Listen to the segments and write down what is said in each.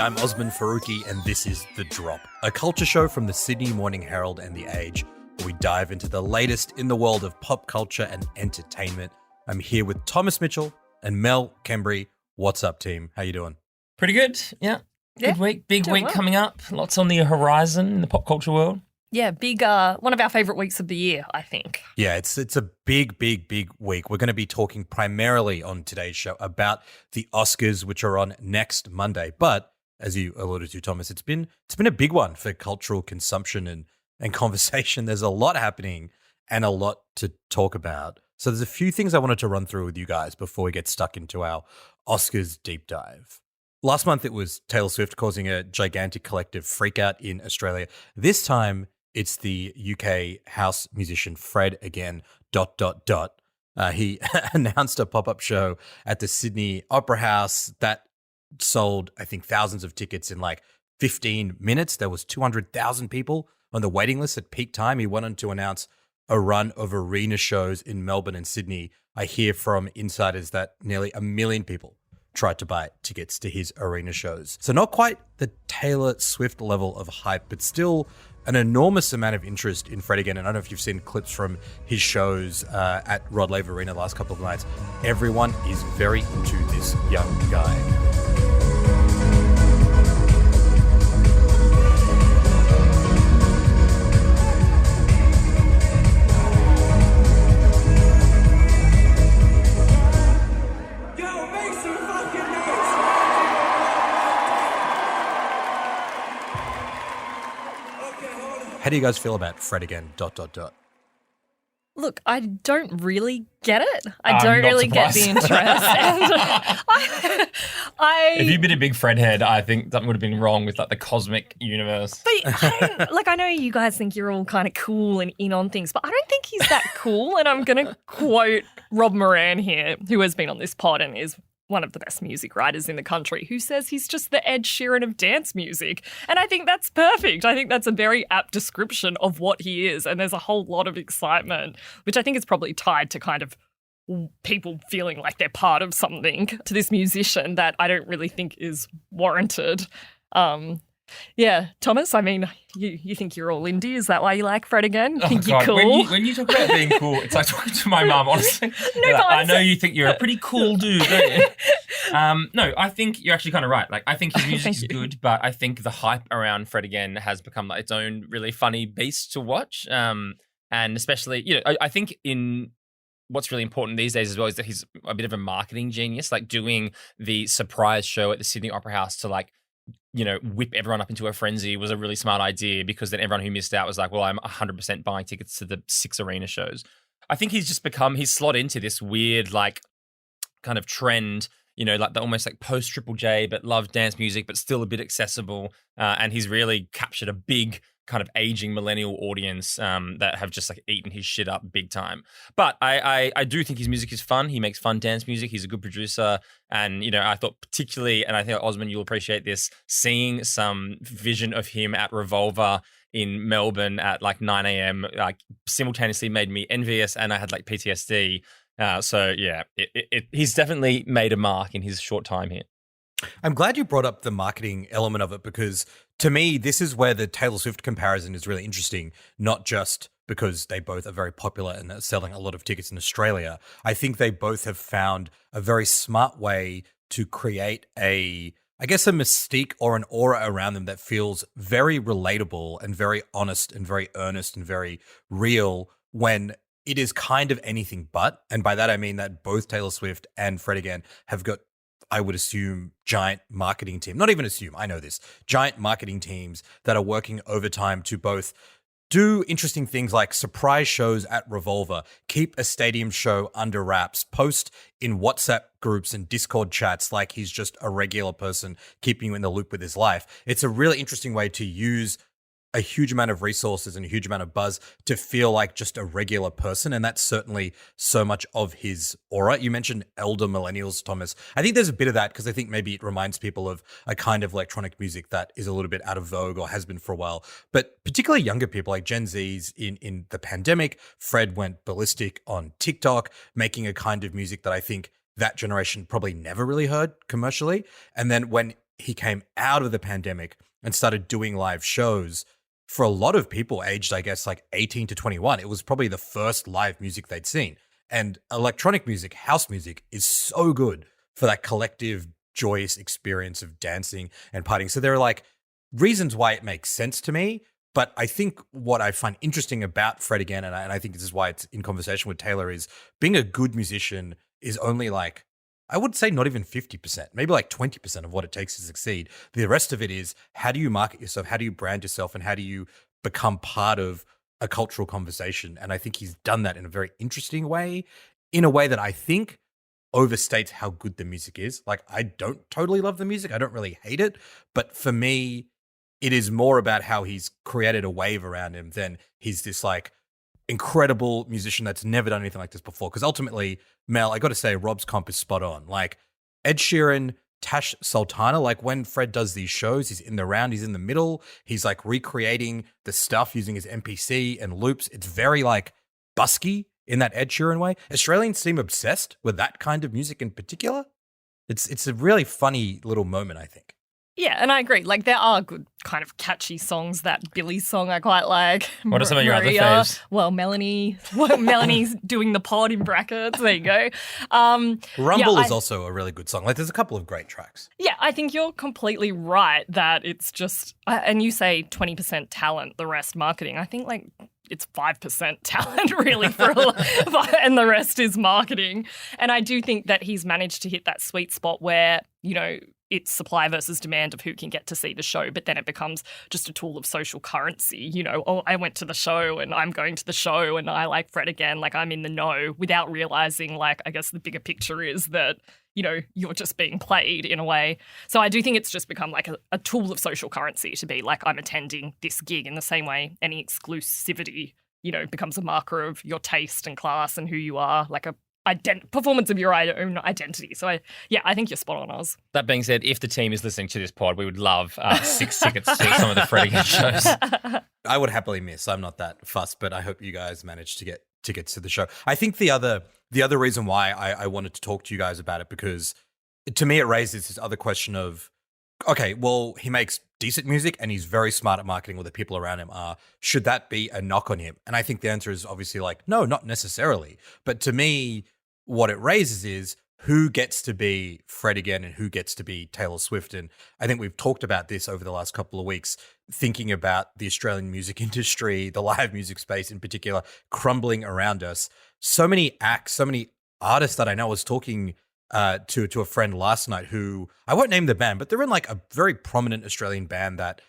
I'm Osman Faruqi, and this is The Drop, a culture show from the Sydney Morning Herald and The Age, where we dive into the latest in the world of pop culture and entertainment. I'm here with Thomas Mitchell and Mel Kembry. What's up, team? How you doing? Pretty good, yeah. Good week, big week coming up. Lots on the horizon in the pop culture world. Yeah, big. One of our favourite weeks of the year, I think. Yeah, it's a big week. We're going to be talking primarily on today's show about the Oscars, which are on next Monday. But as you alluded to, Thomas, it's been a big one for cultural consumption and conversation. There's a lot happening and a lot to talk about. So there's a few things I wanted to run through with you guys before we get stuck into our Oscars deep dive. Last month, it was Taylor Swift causing a gigantic collective freakout in Australia. This time, it's the UK house musician Fred again, ... He announced a pop-up show at the Sydney Opera House that sold, I think, thousands of tickets in like 15 minutes. There was 200,000 people on the waiting list at peak time. He went on to announce a run of arena shows in Melbourne and Sydney. I hear from insiders that nearly 1 million people tried to buy tickets to his arena shows. So not quite the Taylor Swift level of hype, but still an enormous amount of interest in Fred again. And I don't know if you've seen clips from his shows at Rod Laver Arena the last couple of nights. Everyone is very into this young guy. How do you guys feel about Fred again, ... Look, I don't really get it. I don't really get the interest. And if you'd been a big Fred head, I think something would have been wrong with like the cosmic universe. But I know you guys think you're all kind of cool and in on things, but I don't think he's that cool. And I'm going to quote Rob Moran here, who has been on this pod and is one of the best music writers in the country, who says he's just the Ed Sheeran of dance music. And I think that's perfect. I think that's a very apt description of what he is. And there's a whole lot of excitement, which I think is probably tied to kind of people feeling like they're part of something, to this musician that I don't really think is warranted. Yeah, Thomas, I mean, you think you're all indie? Is that why you like Fred again? Think you're cool? When you talk about being cool, it's like talking to my mum, honestly. I know you think you're a pretty cool dude, don't you? No, I think you're actually kind of right. Like, I think his music is good, but I think the hype around Fred again has become like its own really funny beast to watch. And especially, I think in what's really important these days as well is that he's a bit of a marketing genius, like doing the surprise show at the Sydney Opera House to whip everyone up into a frenzy was a really smart idea, because then everyone who missed out was like, well, I'm 100% buying tickets to the 6 arena shows. I think he's slot into this weird, like, kind of trend, like the almost like post Triple J, but love dance music, but still a bit accessible. And he's really captured a big kind of aging millennial audience that have just like eaten his shit up big time. But I do think his music is fun. He makes fun dance music. He's a good producer. And, I thought particularly, and I think Osman, you'll appreciate this, seeing some vision of him at Revolver in Melbourne at like 9 a.m. like simultaneously made me envious, and I had like PTSD. So yeah, he's definitely made a mark in his short time here. I'm glad you brought up the marketing element of it, because to me, this is where the Taylor Swift comparison is really interesting, not just because they both are very popular and are selling a lot of tickets in Australia. I think they both have found a very smart way to create a mystique or an aura around them that feels very relatable and very honest and very earnest and very real, when it is kind of anything but. And by that, I mean that both Taylor Swift and Fred again have got, I would assume, giant marketing team. Not even assume, I know this. Giant marketing teams that are working overtime to both do interesting things like surprise shows at Revolver, keep a stadium show under wraps, post in WhatsApp groups and Discord chats like he's just a regular person keeping you in the loop with his life. It's a really interesting way to use a huge amount of resources and a huge amount of buzz to feel like just a regular person. And that's certainly so much of his aura. You mentioned elder millennials, Thomas. I think there's a bit of that because I think maybe it reminds people of a kind of electronic music that is a little bit out of vogue or has been for a while. But particularly younger people like Gen Zs in the pandemic, Fred went ballistic on TikTok, making a kind of music that I think that generation probably never really heard commercially. And then when he came out of the pandemic and started doing live shows, for a lot of people aged, I guess, like 18 to 21, it was probably the first live music they'd seen. And electronic music, house music, is so good for that collective, joyous experience of dancing and partying. So there are like reasons why it makes sense to me. But I think what I find interesting about Fred again, and I think this is why it's in conversation with Taylor, is being a good musician is only like, I would say not even 50%, maybe like 20% of what it takes to succeed. The rest of it is, how do you market yourself? How do you brand yourself? And how do you become part of a cultural conversation? And I think he's done that in a very interesting way, in a way that I think overstates how good the music is. Like, I don't totally love the music. I don't really hate it. But for me, it is more about how he's created a wave around him than he's this like incredible musician that's never done anything like this before. Because ultimately, Mel, I got to say, Rob's comp is spot on. Like Ed Sheeran, Tash Sultana, like when Fred does these shows, he's in the round, he's in the middle, he's like recreating the stuff using his MPC and loops. It's very like busky in that Ed Sheeran way. Australians seem obsessed with that kind of music in particular. It's a really funny little moment, I think. Yeah, and I agree. Like, there are good kind of catchy songs. That Billy's song I quite like. What are some of your other Maria. faves? Well, Melanie's doing the pod in brackets. There you go. Rumble is also a really good song. Like, there's a couple of great tracks. Yeah, I think you're completely right that it's just, and you say 20% talent, the rest marketing. I think like it's 5% talent really and the rest is marketing. And I do think that he's managed to hit that sweet spot where, you know, it's supply versus demand of who can get to see the show, but then it becomes just a tool of social currency. You know, oh, I went to the show and I'm going to the show and I like Fred again, like I'm in the know, without realizing, like, I guess the bigger picture is that, you know, you're just being played in a way. So I do think it's just become like a tool of social currency to be like, I'm attending this gig, in the same way any exclusivity, you know, becomes a marker of your taste and class and who you are, like a performance of your own identity. So I think you're spot on, Oz. That being said, if the team is listening to this pod, we would love 6 tickets to some of the Fred again shows. I would happily miss. I'm not that fussed, but I hope you guys manage to get tickets to the show. I think the other reason why I wanted to talk to you guys about it, because to me it raises this other question of, okay, well, he makes decent music and he's very smart at marketing what the people around him are. Should that be a knock on him? And I think the answer is obviously like, no, not necessarily. But to me, what it raises is who gets to be Fred again and who gets to be Taylor Swift. And I think we've talked about this over the last couple of weeks, thinking about the Australian music industry, the live music space in particular, crumbling around us. So many acts, so many artists that I know. I was talking to a friend last night who, I won't name the band, but they're in like a very prominent Australian band that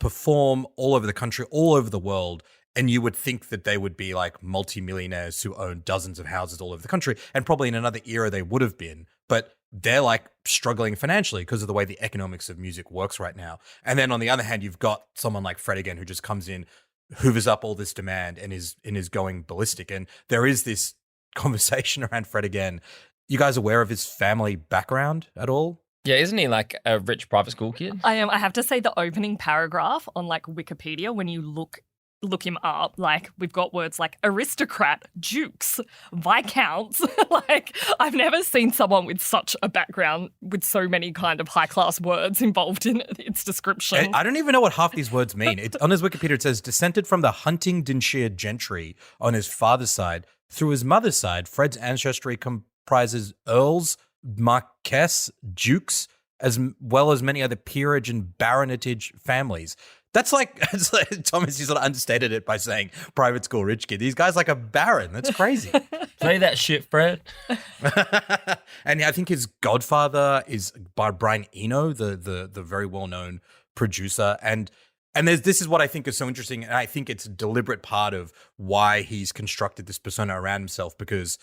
perform all over the country, all over the world. And you would think that they would be like multimillionaires who own dozens of houses all over the country. And probably in another era they would have been. But they're like struggling financially because of the way the economics of music works right now. And then on the other hand, you've got someone like Fred again who just comes in, hoovers up all this demand and is going ballistic. And there is this conversation around Fred again. You guys aware of his family background at all? Yeah, isn't he like a rich private school kid? I am. I have to say the opening paragraph on like Wikipedia, when you look him up, like we've got words like aristocrat, dukes, viscounts. Like I've never seen someone with such a background with so many kind of high class words involved in its description. I don't even know what half these words mean. On his Wikipedia it says descended from the Huntingdonshire gentry on his father's side. Through his mother's side, Fred's ancestry comprises earls, marquess, dukes, as well as many other peerage and baronetage families. That's like Thomas, you sort of understated it by saying private school rich kid. These guys like a baron. That's crazy. Play that shit, Fred. And I think his godfather is by Brian Eno, the very well-known producer. And this is what I think is so interesting. And I think it's a deliberate part of why he's constructed this persona around himself, because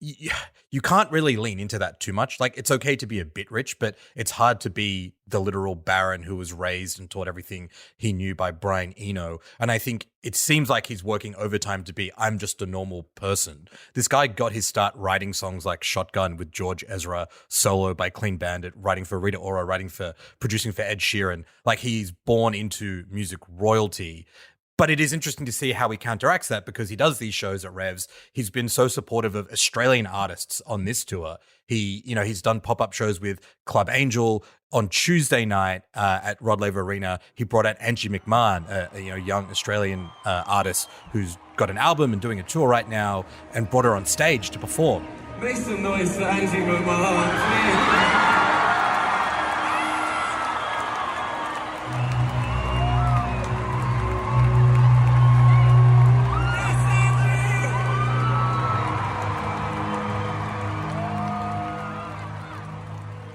you can't really lean into that too much. Like, it's okay to be a bit rich, but it's hard to be the literal baron who was raised and taught everything he knew by Brian Eno. And I think it seems like he's working overtime to be, I'm just a normal person. This guy got his start writing songs like Shotgun with George Ezra, Solo by Clean Bandit, writing for Rita Ora, producing for Ed Sheeran. Like, he's born into music royalty. But it is interesting to see how he counteracts that because he does these shows at Revs. He's been so supportive of Australian artists on this tour. He's done pop-up shows with Club Angel. On Tuesday night at Rod Laver Arena, he brought out Angie McMahon, a young Australian artist who's got an album and doing a tour right now, and brought her on stage to perform. Make some noise for Angie McMahon, please.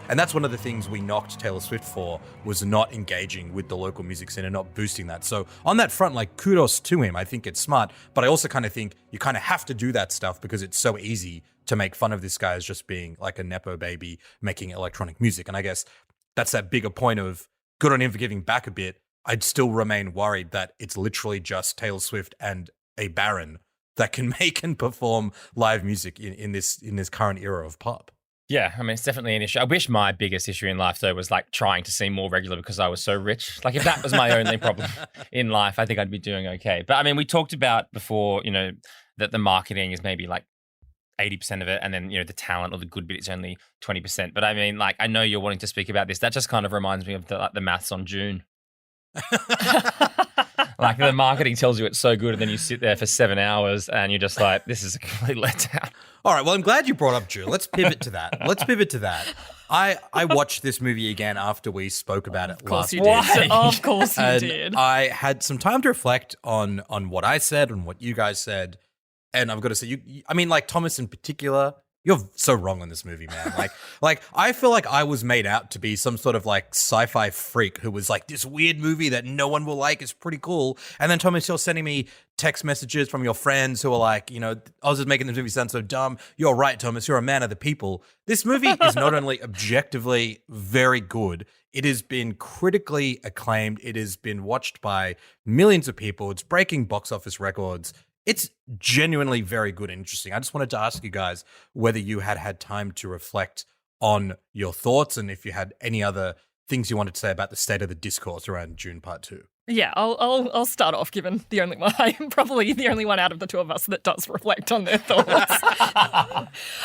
And that's one of the things we knocked Taylor Swift for, was not engaging with the local music scene and not boosting that. So on that front, like, kudos to him. I think it's smart. But I also kind of think you kind of have to do that stuff because it's so easy to make fun of this guy as just being like a Nepo baby making electronic music. And I guess that's that bigger point of good on him for giving back a bit. I'd still remain worried that it's literally just Taylor Swift and a Baron that can make and perform live music in this current era of pop. Yeah, I mean, it's definitely an issue. I wish my biggest issue in life, though, was like trying to seem more regular because I was so rich. Like, if that was my only problem in life, I think I'd be doing okay. But I mean, we talked about before, that the marketing is maybe like 80% of it. And then, the talent or the good bit is only 20%. But I mean, like, I know you're wanting to speak about this. That just kind of reminds me of the maths on Dune. Like, the marketing tells you it's so good, and then you sit there for 7 hours and you're just like, this is a complete letdown. All right, well, I'm glad you brought up Dune. Let's pivot to that. I watched this movie again after we spoke about it last week. Of course you did. I had some time to reflect on what I said and what you guys said. And I've got to say, like Thomas in particular, you're so wrong on this movie, man. Like I feel like I was made out to be some sort of like sci-fi freak who was like, this weird movie that no one will like is pretty cool. And then Thomas, you're sending me text messages from your friends who are like, Oz is making this movie sound so dumb. You're right, Thomas. You're a man of the people. This movie is not only objectively very good, it has been critically acclaimed. It has been watched by millions of people. It's breaking box office records. It's genuinely very good and interesting. I just wanted to ask you guys whether you had time to reflect on your thoughts and if you had any other things you wanted to say about the state of the discourse around Dune Part 2. Yeah, I'll start off, given the only one, I am probably the only one out of the two of us that does reflect on their thoughts.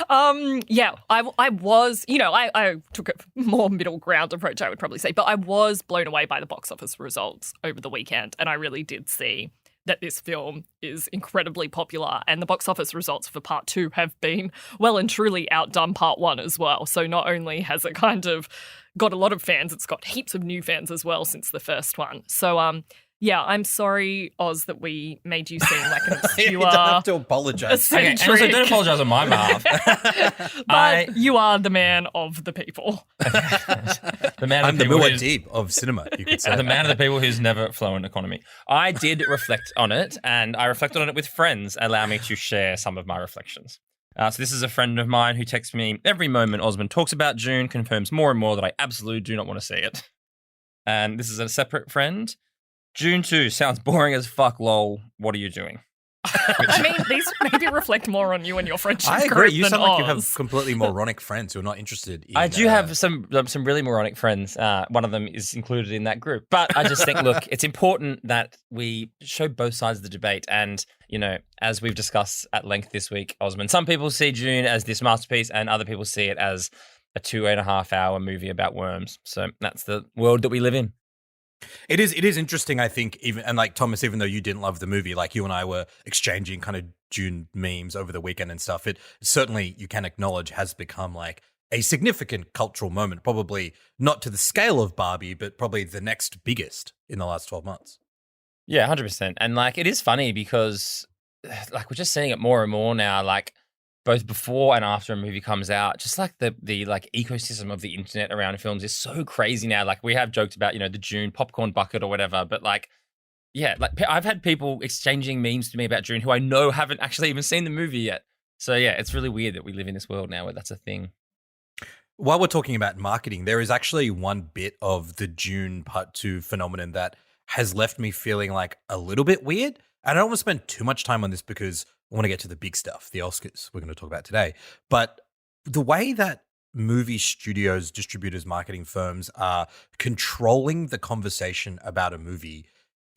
I was, I took a more middle ground approach, I would probably say, but I was blown away by the box office results over the weekend, and I really did see that this film is incredibly popular, and the box office results for Part 2 have been well and truly outdone Part 1 as well. So not only has it kind of got a lot of fans, it's got heaps of new fans as well since the first one. So I'm sorry, Oz, that we made you seem like an obscure. You don't have to apologize. Okay, and also don't apologize on my behalf. But you are the man of the people. I'm the Muad'Dib of cinema, you could say. The man of the people who's never flown economy. I did reflect on it, and I reflected on it with friends. Allow me to share some of my reflections. So this is a friend of mine who texts me every moment Osman talks about Dune, confirms more and more that I absolutely do not want to see it. And this is a separate friend. Dune 2 sounds boring as fuck, lol. What are you doing? I mean, these maybe reflect more on you and your friendship I agree. group You than sound like Oz. you have completely moronic friends who are not interested in... I do have some really moronic friends. One of them is included in that group. But I just think, look, it's important that we show both sides of the debate. And, as we've discussed at length this week, Osman, some people see Dune as this masterpiece and other people see it as a 2.5-hour movie about worms. So that's the world that we live in. It is interesting, I think, even, and like Thomas, even though you didn't love the movie, like you and I were exchanging kind of Dune memes over the weekend and stuff, it certainly, you can acknowledge, has become like a significant cultural moment, probably not to the scale of Barbie, but probably the next biggest in the last 12 months. Yeah, 100%. And like, it is funny because like we're just seeing it more and more now, like both before and after a movie comes out, just like the like ecosystem of the internet around films is so crazy now. Like we have joked about, the Dune popcorn bucket or whatever, but like, yeah, like I've had people exchanging memes to me about Dune who I know haven't actually even seen the movie yet. So yeah, it's really weird that we live in this world now where that's a thing. While we're talking about marketing, there is actually one bit of the Dune Part 2 phenomenon that has left me feeling like a little bit weird. And I don't want to spend too much time on this because I want to get to the big stuff, the Oscars we're going to talk about today. But the way that movie studios, distributors, marketing firms are controlling the conversation about a movie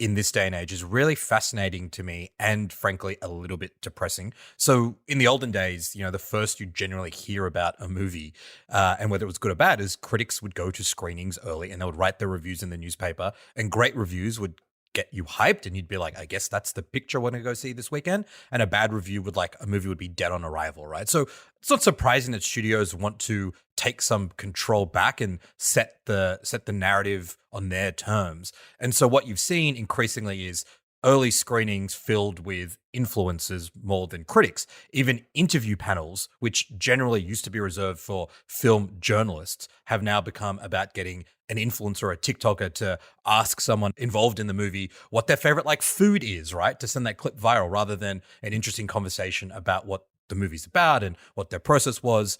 in this day and age is really fascinating to me and frankly a little bit depressing. So in the olden days, the first you generally hear about a movie and whether it was good or bad is critics would go to screenings early and they would write their reviews in the newspaper, and great reviews would get you hyped and you'd be like, I guess that's the picture I want to go see this weekend. And a bad review would a movie would be dead on arrival, right? So it's not surprising that studios want to take some control back and set the narrative on their terms. And so what you've seen increasingly is early screenings filled with influencers more than critics. Even interview panels, which generally used to be reserved for film journalists, have now become about getting an influencer or a TikToker to ask someone involved in the movie what their favorite food is, right? To send that clip viral rather than an interesting conversation about what the movie's about and what their process was.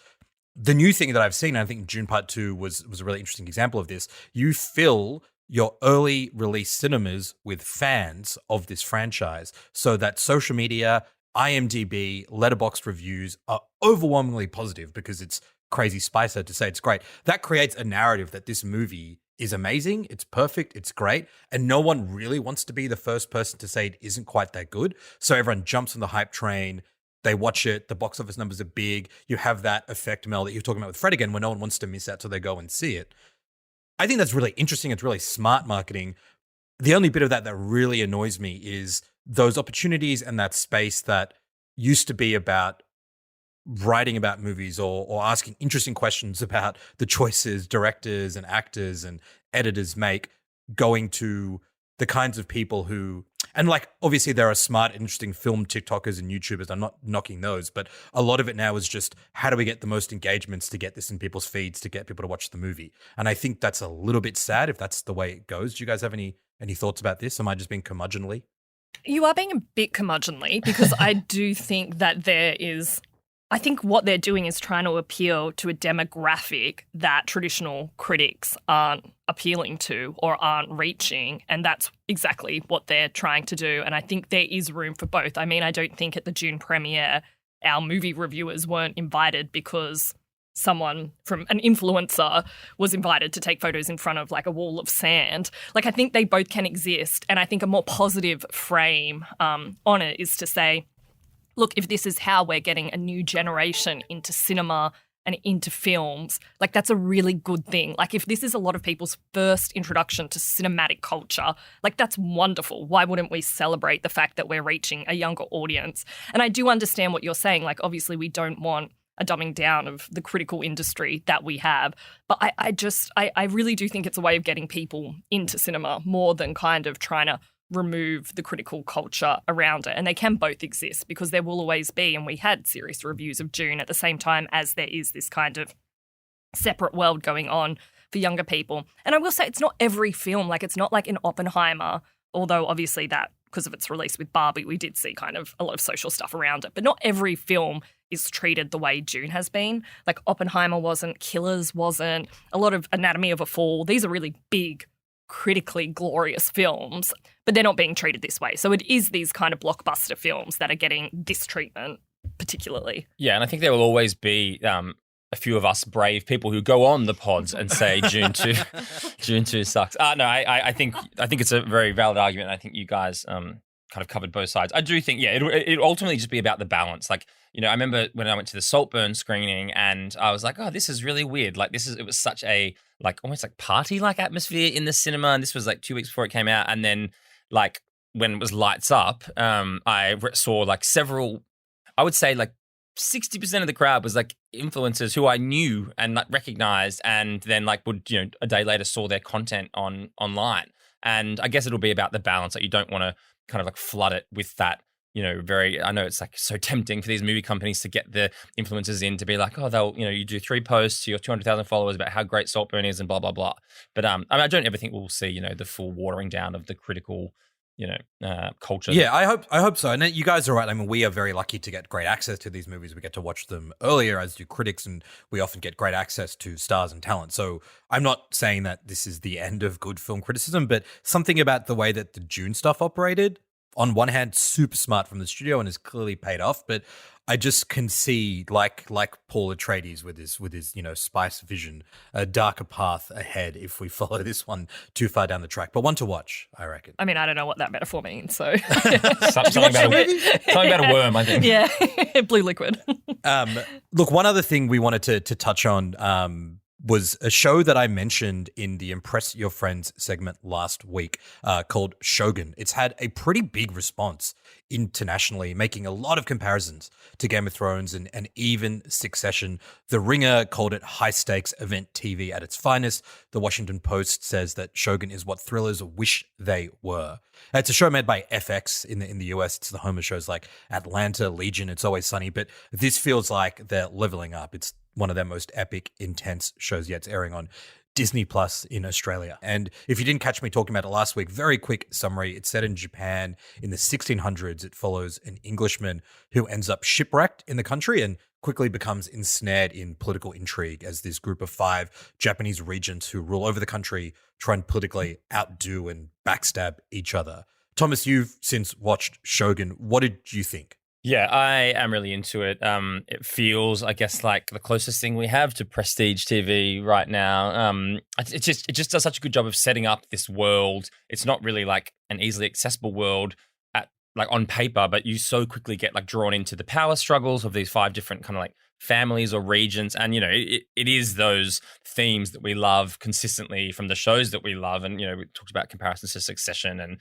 The new thing that I've seen, and I think Dune Part 2 was a really interesting example of this, you fill your early release cinemas with fans of this franchise so that social media, IMDb, Letterboxd reviews are overwhelmingly positive because it's Crazy Spicer to say it's great. That creates a narrative that this movie is amazing, it's perfect, it's great, and no one really wants to be the first person to say it isn't quite that good. So everyone jumps on the hype train. They watch it. The box office numbers are big. You have that effect, Mel, that you're talking about with Fred again, where no one wants to miss out, so they go and see it. I think that's really interesting. It's really smart marketing. The only bit of that really annoys me is those opportunities and that space that used to be about writing about movies or asking interesting questions about the choices directors and actors and editors make, going to the kinds of people who, and obviously there are smart, interesting film TikTokers and YouTubers. I'm not knocking those, but a lot of it now is just how do we get the most engagements to get this in people's feeds to get people to watch the movie? And I think that's a little bit sad if that's the way it goes. Do you guys have any thoughts about this? Am I just being curmudgeonly? You are being a bit curmudgeonly because I do think that I think what they're doing is trying to appeal to a demographic that traditional critics aren't appealing to or aren't reaching. And that's exactly what they're trying to do. And I think there is room for both. I mean, I don't think at the Dune premiere, our movie reviewers weren't invited because someone from an influencer was invited to take photos in front of a wall of sand. I think they both can exist. And I think a more positive frame on it is to say, look, if this is how we're getting a new generation into cinema and into films, that's a really good thing. If this is a lot of people's first introduction to cinematic culture, that's wonderful. Why wouldn't we celebrate the fact that we're reaching a younger audience? And I do understand what you're saying. Obviously we don't want a dumbing down of the critical industry that we have. But I really do think it's a way of getting people into cinema more than kind of trying to remove the critical culture around it. And they can both exist because there will always be, and we had serious reviews of Dune at the same time as there is this kind of separate world going on for younger people. And I will say it's not every film, it's not like in Oppenheimer, although obviously that, because of its release with Barbie, we did see kind of a lot of social stuff around it. But not every film is treated the way Dune has been. Oppenheimer wasn't, Killers wasn't, a lot of Anatomy of a Fall. These are really big, critically glorious films, but they're not being treated this way. So it is these kind of blockbuster films that are getting this treatment particularly. Yeah, and I think there will always be a few of us brave people who go on the pods and say Dune 2 sucks. No, I think it's a very valid argument. I think you guys kind of covered both sides. I do think, it ultimately just be about the balance. I remember when I went to the Saltburn screening and I was like, oh, this is really weird. It was such a almost party-like atmosphere in the cinema. And this was 2 weeks before it came out. And then when it was lights up, I saw several, I would say 60% of the crowd was influencers who I knew and recognized, and then would a day later saw their content online. And I guess it'll be about the balance. You don't want to kind of flood it with that. I know it's so tempting for these movie companies to get the influencers in to be oh, they'll, you do 3 posts to your 200,000 followers about how great Saltburn is and blah, blah, blah. But I don't ever think we'll see, the full watering down of the critical, culture. Yeah, I hope so. And you guys are right. I mean, we are very lucky to get great access to these movies. We get to watch them earlier, as do critics, and we often get great access to stars and talent. So I'm not saying that this is the end of good film criticism, but something about the way that the Dune stuff operated on one hand, super smart from the studio and has clearly paid off, but I just can see, like Paul Atreides with his spice vision, a darker path ahead if we follow this one too far down the track. But one to watch, I reckon. I mean, I don't know what that metaphor means, so something about a worm, I think. Yeah, blue liquid. Look, one other thing we wanted to touch on was a show that I mentioned in the Impress Your Friends segment last week called Shogun. It's had a pretty big response internationally, making a lot of comparisons to Game of Thrones and even Succession. The Ringer called it high-stakes event TV at its finest. The Washington Post says that Shogun is what thrillers wish they were. It's a show made by FX in the US. It's the home of shows like Atlanta, Legion, It's Always Sunny, but this feels like they're leveling up. It's one of their most epic, intense shows yet. It's airing on Disney Plus in Australia. And if you didn't catch me talking about it last week, very quick summary. It's set in Japan in the 1600s. It follows an Englishman who ends up shipwrecked in the country and quickly becomes ensnared in political intrigue as this group of 5 Japanese regents who rule over the country try and politically outdo and backstab each other. Thomas, you've since watched Shogun. What did you think? Yeah, I am really into it. It feels, I guess, like the closest thing we have to prestige TV right now. It just does such a good job of setting up this world. It's not really like an easily accessible world on paper, but you so quickly get like drawn into the power struggles of these 5 different kind of like families or regions. And, it is those themes that we love consistently from the shows that we love. And, we talked about comparisons to Succession and,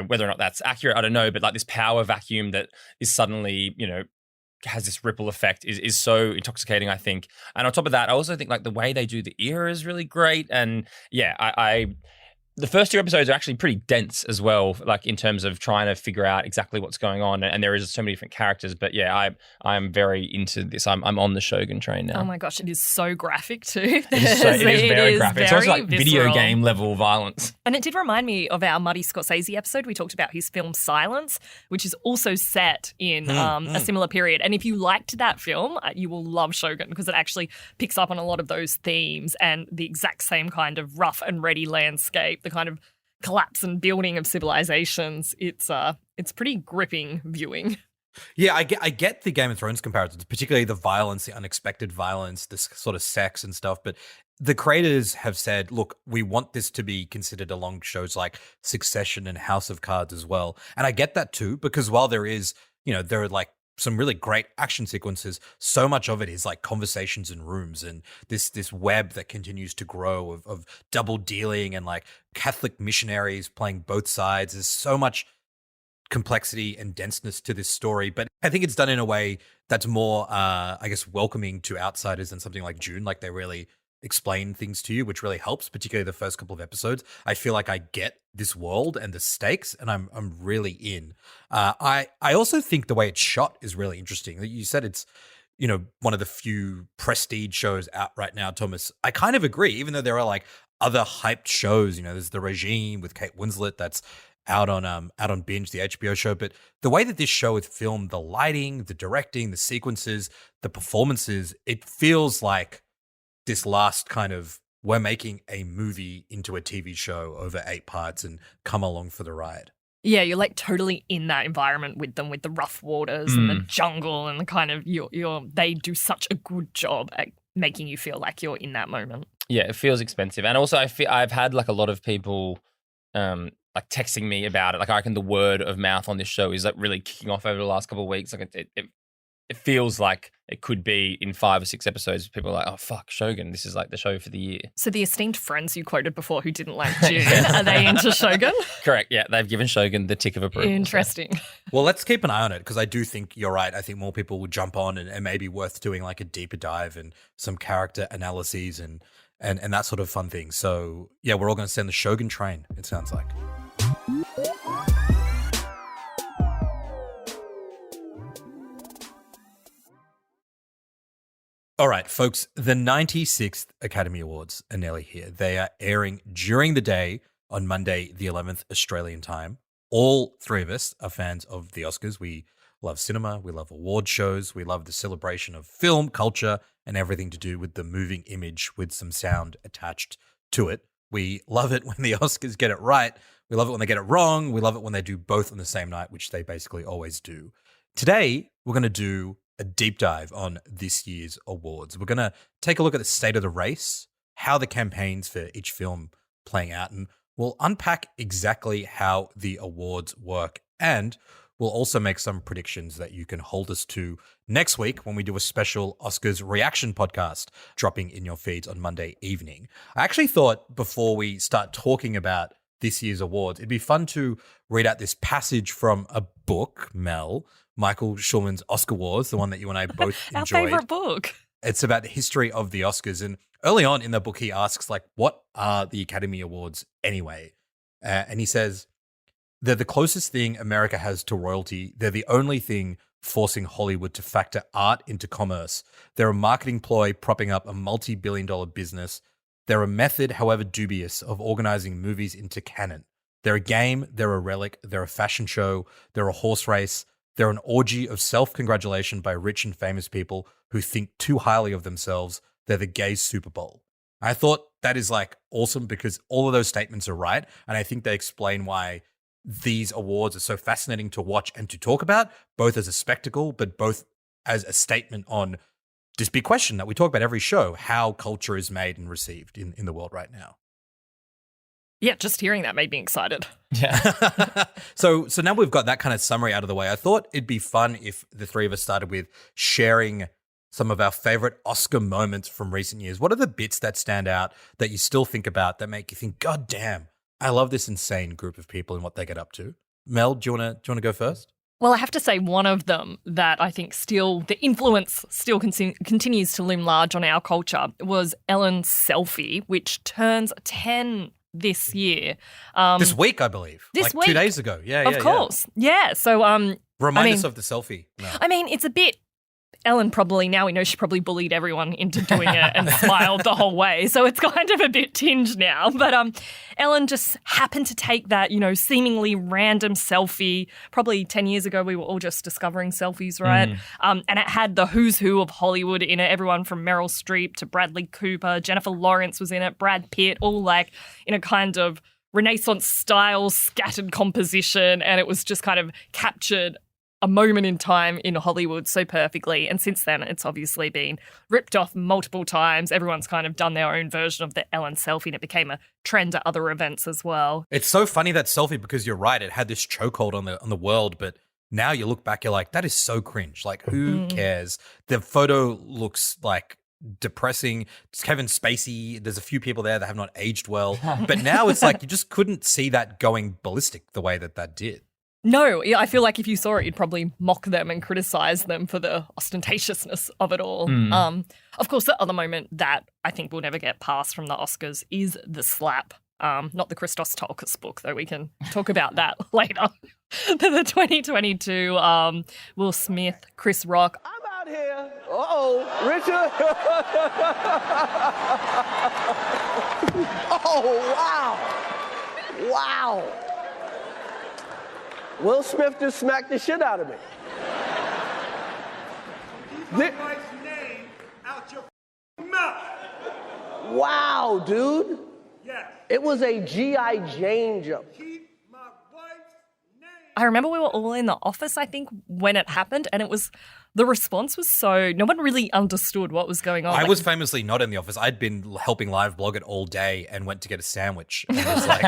whether or not that's accurate, I don't know. But like this power vacuum that is suddenly, has this ripple effect is so intoxicating, I think. And on top of that, I also think like the way they do the era is really great. And yeah, I the first 2 episodes are actually pretty dense as well, like in terms of trying to figure out exactly what's going on. And there is so many different characters. But yeah, I'm very into this. I'm on the Shogun train now. Oh my gosh, it is so graphic too. It is very graphic. It's also like visceral. Video game level violence. And it did remind me of our Marty Scorsese episode. We talked about his film Silence, which is also set in a similar period. And if you liked that film, you will love Shogun because it actually picks up on a lot of those themes and the exact same kind of rough and ready landscape, the kind of collapse and building of civilizations. It's pretty gripping viewing. Yeah, I get the Game of Thrones comparisons, particularly the violence, the unexpected violence, this sort of sex and stuff. But the creators have said, look, we want this to be considered along shows like Succession and House of Cards as well. And I get that too, because while there are like some really great action sequences, so much of it is like conversations in rooms and this web that continues to grow of double dealing and like Catholic missionaries playing both sides. There's so much complexity and denseness to this story, but I think it's done in a way that's more, I guess, welcoming to outsiders than something like Dune. Like they really explain things to you, which really helps, particularly the first couple of episodes. I feel like I get this world and the stakes, and I'm really in. I also think the way it's shot is really interesting. You said it's, one of the few prestige shows out right now, Thomas. I kind of agree, even though there are like other hyped shows. There's The Regime with Kate Winslet that's out on Binge, the HBO show. But the way that this show is filmed, the lighting, the directing, the sequences, the performances, it feels like this last kind of, we're making a movie into a TV show over 8 parts and come along for the ride. Yeah, you're like totally in that environment with them, with the rough waters and the jungle and the kind of they do such a good job at making you feel like you're in that moment. Yeah, it feels expensive. And also I've had like a lot of people like texting me about it. Like I reckon the word of mouth on this show is like really kicking off over the last couple of weeks. Like it feels like it could be in 5 or 6 episodes. People are like, oh, fuck, Shogun. This is like the show for the year. So the esteemed friends you quoted before who didn't like Dune, are they into Shogun? Correct. Yeah, they've given Shogun the tick of approval. Interesting. So. Well, let's keep an eye on it because I do think you're right. I think more people will jump on and may be worth doing like a deeper dive and some character analyses and that sort of fun thing. So, yeah, we're all going to send the Shogun train, it sounds like. All right, folks, the 96th Academy Awards are nearly here. They are airing during the day on Monday, the 11th, Australian time. All 3 of us are fans of the Oscars. We love cinema, we love award shows, we love the celebration of film, culture, and everything to do with the moving image with some sound attached to it. We love it when the Oscars get it right. We love it when they get it wrong. We love it when they do both on the same night, which they basically always do. Today, we're going to do a deep dive on this year's awards. We're going to take a look at the state of the race, how the campaigns for each film playing out, and we'll unpack exactly how the awards work. And we'll also make some predictions that you can hold us to next week when we do a special Oscars reaction podcast dropping in your feeds on Monday evening. I actually thought before we start talking about this year's awards, it'd be fun to read out this passage from a book, Mel, Michael Schulman's Oscar Wars, the one that you and I both enjoyed. Our favorite book. It's about the history of the Oscars. And early on in the book, he asks, like, what are the Academy Awards anyway? And he says, they're the closest thing America has to royalty. They're the only thing forcing Hollywood to factor art into commerce. They're a marketing ploy propping up a multi-billion-dollar business. They're a method, however dubious, of organizing movies into canon. They're a game, they're a relic, they're a fashion show, they're a horse race, they're an orgy of self-congratulation by rich and famous people who think too highly of themselves. They're the gay Super Bowl. I thought that is like awesome because all of those statements are right, and I think they explain why these awards are so fascinating to watch and to talk about, both as a spectacle, but both as a statement on this big question that we talk about every show, how culture is made and received in the world right now. Yeah, just hearing that made me excited. Yeah. So now we've got that kind of summary out of the way. I thought it'd be fun if the three of us started with sharing some of our favorite Oscar moments from recent years. What are the bits that stand out that you still think about that make you think, God damn, I love this insane group of people and what they get up to? Mel, do you want to go first? Well, I have to say one of them that I think still, the influence still continues to loom large on our culture was Ellen's selfie, which turns 10 this year. This week, I believe. This week. 2 days ago. Yeah, Of course. Yeah. So, Remind us of the selfie. No. I mean, it's a bit, Ellen probably, now we know she probably bullied everyone into doing it and smiled the whole way. So it's kind of a bit tinged now. But Ellen just happened to take that, seemingly random selfie. Probably 10 years ago, we were all just discovering selfies, right? And it had the who's who of Hollywood in it. Everyone from Meryl Streep to Bradley Cooper, Jennifer Lawrence was in it, Brad Pitt, all like in a kind of Renaissance style scattered composition. And it was just kind of captured a moment in time in Hollywood so perfectly. And since then, it's obviously been ripped off multiple times. Everyone's kind of done their own version of the Ellen selfie, and it became a trend at other events as well. It's so funny, that selfie, because you're right. It had this chokehold on the world, but now you look back, you're like, that is so cringe. Like, who cares? The photo looks like depressing. It's Kevin Spacey. There's a few people there that have not aged well. But now it's like you just couldn't see that going ballistic the way that did. No, I feel like if you saw it, you'd probably mock them and criticize them for the ostentatiousness of it all. Of course, the other moment that I think will never get past from the Oscars is the slap. Not the Christos Tolkas book, though we can talk about that later. The 2022 Will Smith, Chris Rock. I'm out here. Richard. Oh, wow. Wow. Will Smith just smacked the shit out of me. Keep my wife's name out your mouth. Wow, dude. Yes. It was a G.I. Jane jump. Keep my wife's name. I remember we were all in the office, I think, when it happened, and the response was so, no one really understood what was going on. I was famously not in the office. I'd been helping live blog it all day and went to get a sandwich. And was like,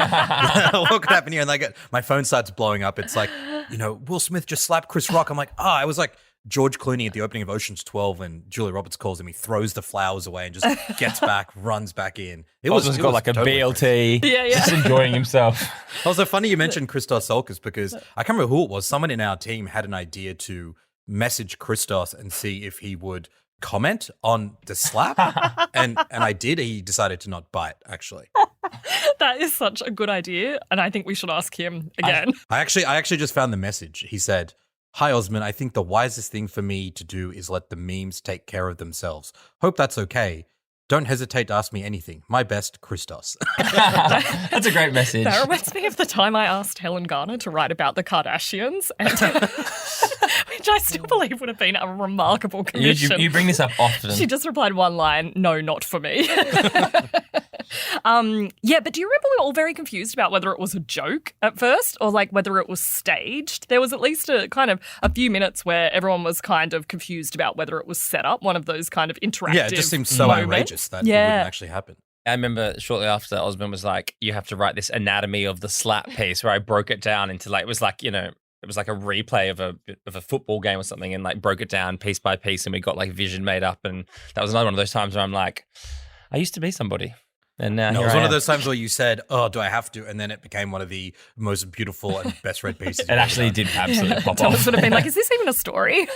what could happen here? And my phone starts blowing up. It's like, Will Smith just slapped Chris Rock. I'm like, I was like George Clooney at the opening of Ocean's 12 when Julia Roberts calls him. He throws the flowers away and just gets back, runs back in. It was got like a totally BLT, yeah. just enjoying himself. Also funny you mentioned Christos Tolkas because I can't remember who it was. Someone in our team had an idea to message Christos and see if he would comment on the slap. and I did. He decided to not bite, actually. That is such a good idea, and I think we should ask him again. I actually just found the message. He said, "Hi, Osman. I think the wisest thing for me to do is let the memes take care of themselves. Hope that's okay. Don't hesitate to ask me anything. My best, Christos." That's a great message. That reminds me of the time I asked Helen Garner to write about the Kardashians, and which I still believe would have been a remarkable commission. You bring this up often. She just replied one line, "No, not for me." Yeah, but do you remember we were all very confused about whether it was a joke at first or like whether it was staged? There was at least a few minutes where everyone was kind of confused about whether it was set up, one of those kind of interactive Yeah, it just seems so moments. outrageous that it wouldn't actually happen. I remember shortly after Osman was like, you have to write this anatomy of the slap piece where I broke it down into like, it was like, it was like a replay of a football game or something and like broke it down piece by piece and we got like vision made up. And that was another one of those times where I'm like, I used to be somebody. And now No, it here was I one of am. those times where you said, "Oh, do I have to?" And then it became one of the most beautiful and best read pieces. It actually did absolutely pop Thomas off. would have been like, is this even a story?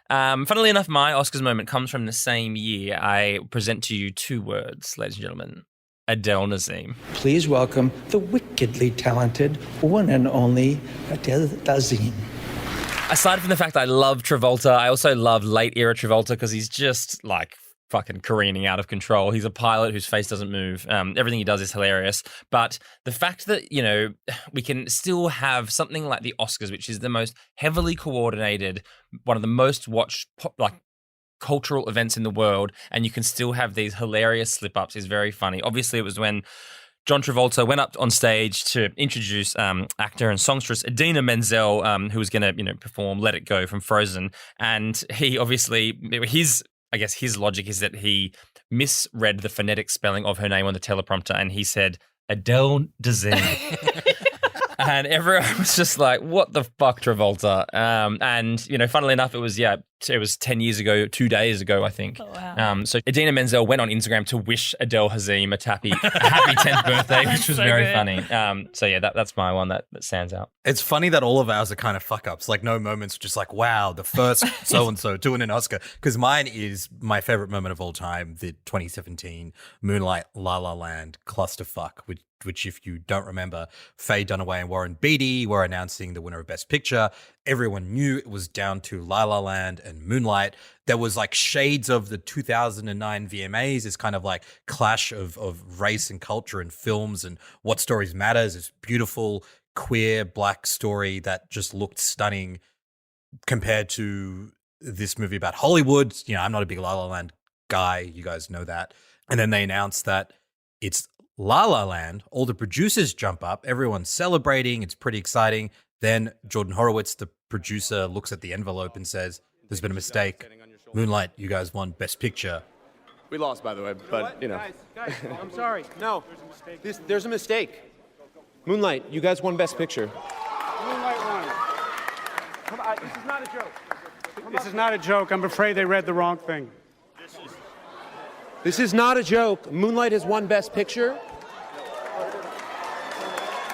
Funnily enough, my Oscars moment comes from the same year. I present to you two words, ladies and gentlemen. Adele Nazim. Please welcome the wickedly talented one and only Adele Dazeem. Aside from the fact I love Travolta, I also love late era Travolta because he's just like fucking careening out of control. He's a pilot whose face doesn't move. Everything he does is hilarious. But the fact that, we can still have something like the Oscars, which is the most heavily coordinated, one of the most watched cultural events in the world, and you can still have these hilarious slip-ups is very funny. Obviously, it was when John Travolta went up on stage to introduce actor and songstress Idina Menzel, who was going to, perform "Let It Go" from Frozen, and he obviously his logic is that he misread the phonetic spelling of her name on the teleprompter, and he said Adele Dazeem. And everyone was just like, what the fuck, Travolta? And, funnily enough, it was 10 years ago, 2 days ago, I think. Oh, wow. So Idina Menzel went on Instagram to wish Adele Hazim a happy 10th birthday, which was so very good. funny. That's my one that stands out. It's funny that all of ours are kind of fuck ups. Like no moments, just like, wow, the first so and so doing an Oscar. Because mine is my favorite moment of all time, the 2017 Moonlight La La Land clusterfuck, which if you don't remember, Faye Dunaway and Warren Beatty were announcing the winner of Best Picture. Everyone knew it was down to La La Land and Moonlight. There was like shades of the 2009 VMAs, this kind of like clash of race and culture and films and what stories matters. This beautiful queer black story that just looked stunning compared to this movie about Hollywood. I'm not a big La La Land guy. You guys know that. And then they announced that it's La La Land. All the producers jump up. Everyone's celebrating. It's pretty exciting. Then Jordan Horowitz, the producer, looks at the envelope and says, "There's been a mistake. Moonlight, you guys won Best Picture." We lost, by the way, but Guys, I'm sorry. No, there's a mistake. Moonlight, you guys won Best Picture. Moonlight won. Come on, this is not a joke. This is not a joke. I'm afraid they read the wrong thing. This is not a joke. Moonlight has won Best Picture.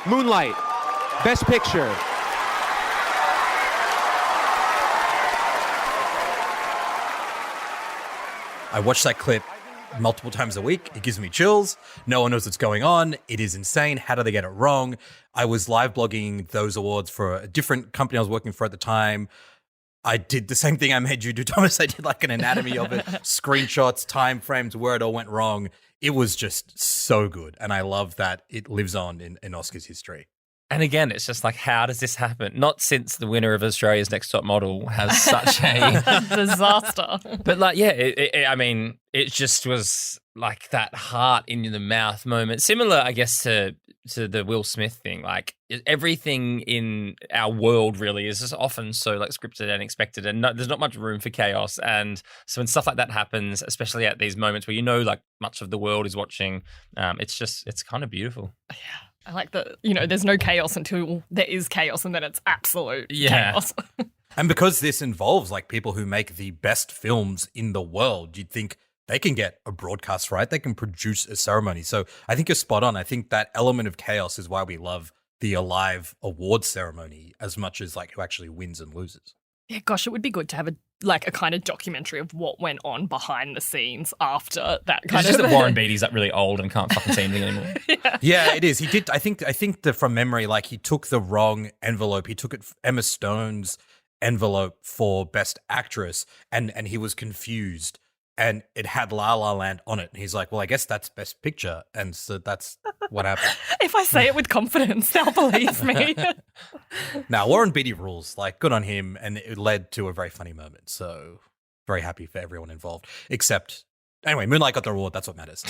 Moonlight, Best Picture. I watch that clip multiple times a week. It gives me chills. No one knows what's going on. It is insane. How do they get it wrong? I was live blogging those awards for a different company I was working for at the time. I did the same thing I made you do, Thomas. I did like an anatomy of it, screenshots, time frames, where it all went wrong. It was just so good. And I love that it lives on in Oscars history. And again, it's just like, how does this happen? Not since the winner of Australia's Next Top Model has such a disaster. But it just was like that heart in the mouth moment. Similar, I guess, to the Will Smith thing. Like everything in our world really is just often so like scripted and expected, and there's not much room for chaos. And so when stuff like that happens, especially at these moments where like much of the world is watching, it's kind of beautiful. Yeah. I like that, there's no chaos until there is chaos, and then it's absolute chaos. And because this involves like people who make the best films in the world, you'd think they can get a broadcast right. They can produce a ceremony. So I think you're spot on. I think that element of chaos is why we love the Alive awards ceremony as much as like who actually wins and loses. Yeah, gosh, it would be good to have a kind of documentary of what went on behind the scenes after that kind It's of. just that Warren Beatty's like really old and can't fucking see anything anymore. Yeah, it is. He did. I think that from memory, like he took the wrong envelope. He took Emma Stone's envelope for Best Actress, and he was confused. And it had La La Land on it. And he's like, well, I guess that's Best Picture. And so that's what happened. If I say it with confidence, they'll believe me. Now, Warren Beatty rules. Like, good on him. And it led to a very funny moment. So very happy for everyone involved, except Anyway, Moonlight got the award. That's what matters.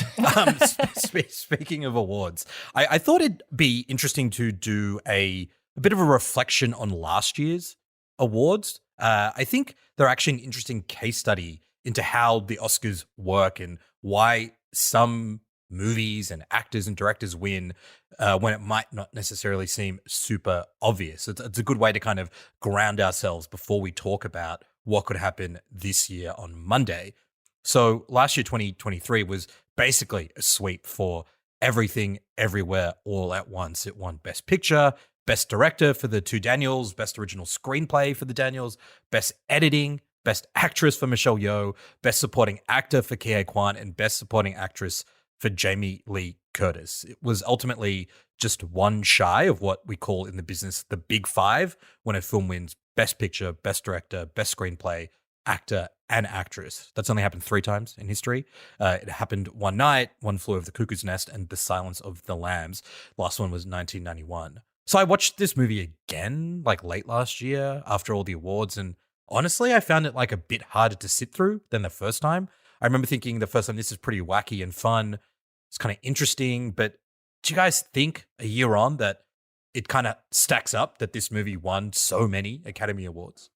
Speaking of awards, I thought it'd be interesting to do a bit of a reflection on last year's awards. I think they're actually an interesting case study into how the Oscars work and why some movies and actors and directors win when it might not necessarily seem super obvious. It's a good way to kind of ground ourselves before we talk about what could happen this year on Monday. So last year, 2023, was basically a sweep for Everything, Everywhere, All at Once. It won Best Picture, Best Director for the two Daniels, Best Original Screenplay for the Daniels, Best Editing, Best Actress for Michelle Yeoh, Best Supporting Actor for Ke Kwan, and Best Supporting Actress for Jamie Lee Curtis. It was ultimately just one shy of what we call in the business the Big Five when a film wins Best Picture, Best Director, Best Screenplay, Actor, and Actress. That's only happened 3 times in history. It happened one night, One Flew Over the Cuckoo's Nest, and The Silence of the Lambs. Last one was 1991. So I watched this movie again, like late last year after all the awards, and honestly, I found it like a bit harder to sit through than the first time. I remember thinking the first time this is pretty wacky and fun. It's kind of interesting, but do you guys think a year on that it kind of stacks up that this movie won so many Academy Awards?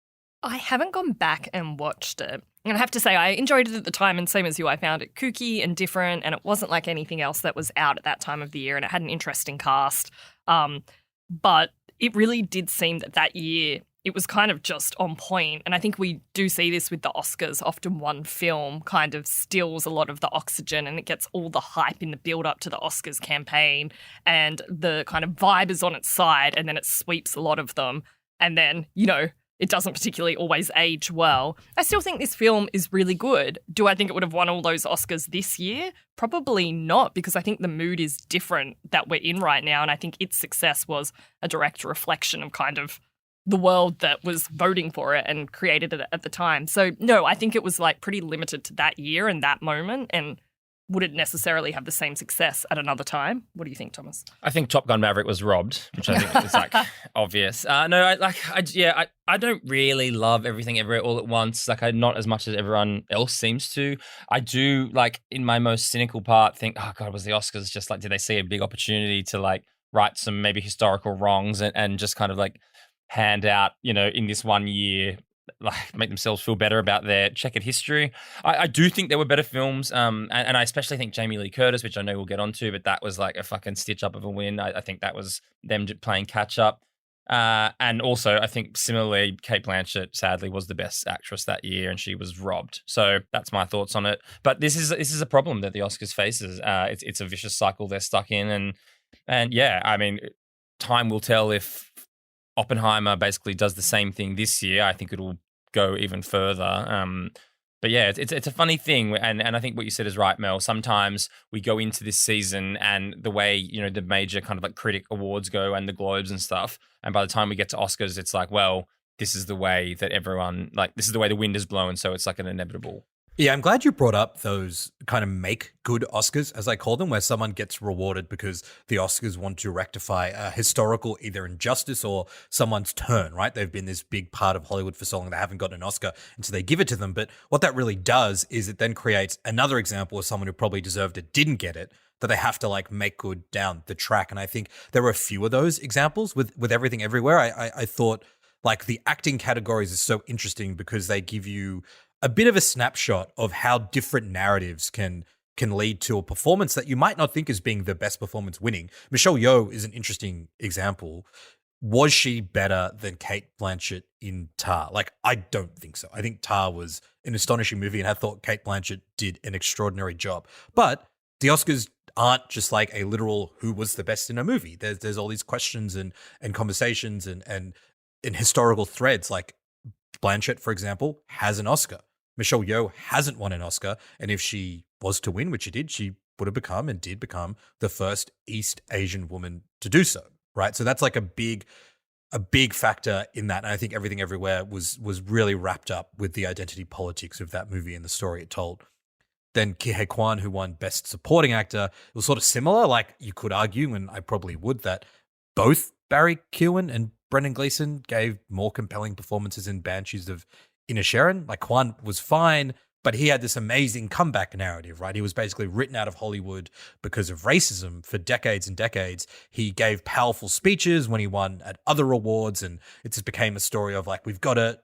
I haven't gone back and watched it. And I have to say, I enjoyed it at the time, and same as you, I found it kooky and different, and it wasn't like anything else that was out at that time of the year, and it had an interesting cast. But it really did seem that year it was kind of just on point. And I think we do see this with the Oscars. Often one film kind of steals a lot of the oxygen and it gets all the hype in the build up to the Oscars campaign, and the kind of vibe is on its side, and then it sweeps a lot of them. And then, it doesn't particularly always age well. I still think this film is really good. Do I think it would have won all those Oscars this year? Probably not, because I think the mood is different that we're in right now. And I think its success was a direct reflection of kind of the world that was voting for it and created it at the time. So no, I think it was like pretty limited to that year and that moment, and wouldn't necessarily have the same success at another time. What do you think, Thomas? I think Top Gun Maverick was robbed, which I think is like obvious. I don't really love Everything Everywhere All at Once. Like, not as much as everyone else seems to. I do, like, in my most cynical part, think, oh God, was the Oscars just like, did they see a big opportunity to like right some maybe historical wrongs and just kind of like hand out, in this one year, like make themselves feel better about their checkered history. I do think there were better films, and I especially think Jamie Lee Curtis, which I know we'll get onto, but that was like a fucking stitch up of a win. I think that was them playing catch up. And also, I think similarly, Cate Blanchett sadly was the best actress that year, and she was robbed. So that's my thoughts on it. But this is a problem that the Oscars faces. It's a vicious cycle they're stuck in, and yeah, I mean, time will tell if Oppenheimer basically does the same thing this year. I think it'll go even further. But yeah, it's a funny thing, and I think what you said is right, Mel. Sometimes we go into this season and the way, the major kind of like critic awards go and the Globes and stuff, and by the time we get to Oscars, it's like, well, this is the way that everyone, like, this is the way the wind is blowing, so it's like an inevitable. Yeah, I'm glad you brought up those kind of make good Oscars, as I call them, where someone gets rewarded because the Oscars want to rectify a historical either injustice or someone's turn, right? They've been this big part of Hollywood for so long, they haven't gotten an Oscar, and so they give it to them. But what that really does is it then creates another example of someone who probably deserved it, didn't get it, that they have to like make good down the track. And I think there were a few of those examples with Everything Everywhere. I thought like the acting categories is so interesting because they give you a bit of a snapshot of how different narratives can lead to a performance that you might not think as being the best performance winning. Michelle Yeoh is an interesting example. Was she better than Cate Blanchett in Tar? Like, I don't think so. I think Tar was an astonishing movie, and I thought Cate Blanchett did an extraordinary job. But the Oscars aren't just like a literal who was the best in a movie. There's all these questions and conversations and historical threads. Like Blanchett, for example, has an Oscar. Michelle Yeoh hasn't won an Oscar, and if she was to win, which she did, she would have become and did become the first East Asian woman to do so, right? So that's like a big factor in that. And I think Everything Everywhere was really wrapped up with the identity politics of that movie and the story it told. Then Ke Kwan, who won Best Supporting Actor, it was sort of similar. Like, you could argue, and I probably would, that both Barry Keoghan and Brendan Gleeson gave more compelling performances in Banshees of Inisherin. Like, Kwan was fine, But he had this amazing comeback narrative, right? He was basically written out of Hollywood because of racism for decades and decades. He gave powerful speeches when he won at other awards, and it just became a story of like, we've got to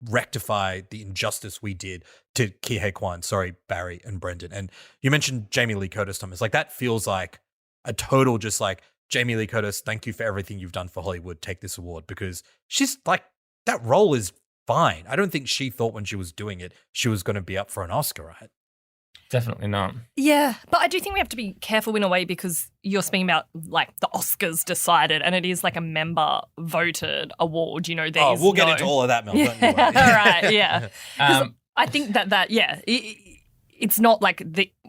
rectify the injustice we did to Ke Huy Quan, Barry and Brendan. And you mentioned Jamie Lee Curtis, Thomas. Like, that feels like a total just like, Jamie Lee Curtis, thank you for everything you've done for Hollywood. Take this award, because she's like, that role is fine. I don't think she thought when she was doing it, she was going to be up for an Oscar, right? Definitely not. Yeah, but I do think we have to be careful in a way, because you're speaking about like the Oscars decided, and it is like a member voted award. You know, there's we'll get into all of that, Mel. Don't you worry. All right, yeah. I think that it's not like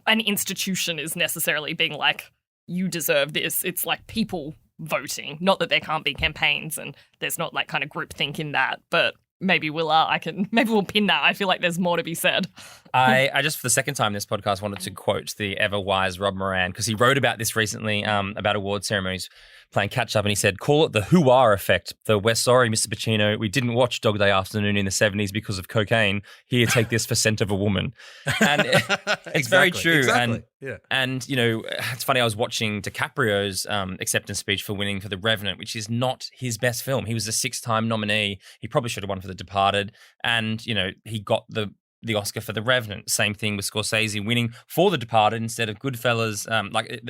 an institution is necessarily being like, you deserve this. It's like people voting. Not that there can't be campaigns and there's not like kind of groupthink in that, but maybe we'll pin that. I feel like there's more to be said. I just, for the second time this podcast, wanted to quote the ever wise Rob Moran, because he wrote about this recently, about award ceremonies, playing catch up, and he said, call it the who-are effect. The we're sorry, Mr. Pacino, we didn't watch Dog Day Afternoon in the 70s because of cocaine. Here, take this for Scent of a Woman. And it's very true. Exactly. And, you know, it's funny, I was watching DiCaprio's acceptance speech for winning for The Revenant, which is not his best film. He was a 6-time nominee. He probably should have won for The Departed. And, you know, he got the Oscar for The Revenant. Same thing with Scorsese winning for The Departed instead of Goodfellas.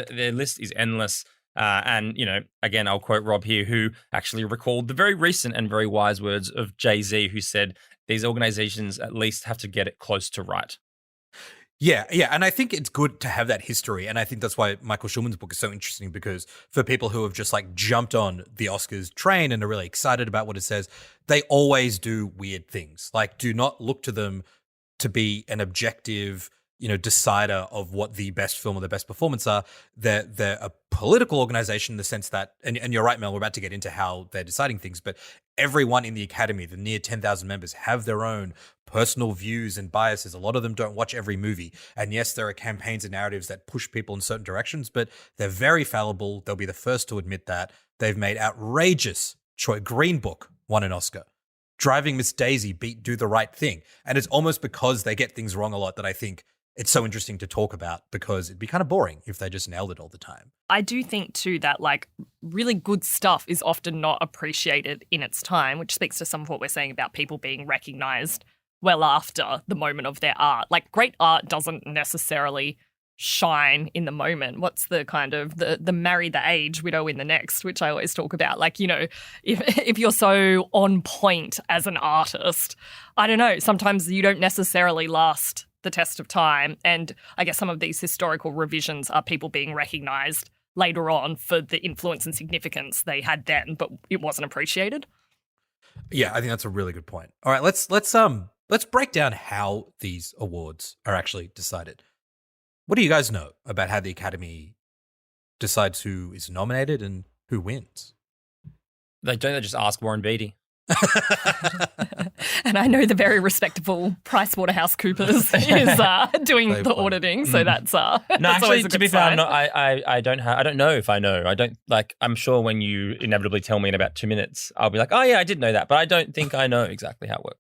Their list is endless. And, you know, again, I'll quote Rob here, who actually recalled the very recent and very wise words of Jay-Z, who said, these organizations at least have to get it close to right. Yeah. And I think it's good to have that history. And I think that's why Michael Schulman's book is so interesting, because for people who have just like jumped on the Oscars train and are really excited about what it says, they always do weird things. Like, do not look to them to be an objective, you know, decider of what the best film or the best performance are. They're a political organization in the sense that, and you're right, Mel, we're about to get into how they're deciding things, but everyone in the Academy, the near 10,000 members, have their own personal views and biases. A lot of them don't watch every movie. And yes, there are campaigns and narratives that push people in certain directions, but they're very fallible. They'll be the first to admit that. They've made outrageous choice. Green Book won an Oscar. Driving Miss Daisy beat Do the Right Thing. And it's almost because they get things wrong a lot that I think it's so interesting to talk about, because it'd be kind of boring if they just nailed it all the time. I do think too that like really good stuff is often not appreciated in its time, which speaks to some of what we're saying about people being recognized well after the moment of their art. Like, great art doesn't necessarily shine in the moment. What's the kind of the marry the age, widow in the next, which I always talk about. Like, you know, if you're so on point as an artist, I don't know, sometimes you don't necessarily last the test of time. And I guess some of these historical revisions are people being recognized later on for the influence and significance they had then, but it wasn't appreciated. Yeah, I think that's a really good point. All right, let's break down how these awards are actually decided. What do you guys know about how the Academy decides who is nominated and who wins? They just ask Warren Beatty. And I know the very respectable PricewaterhouseCoopers is doing the auditing, so that's no. Actually, to be fair, I don't know if I know. I don't like. I'm sure when you inevitably tell me in about 2 minutes, I'll be like, oh yeah, I did know that, but I don't think I know exactly how it works.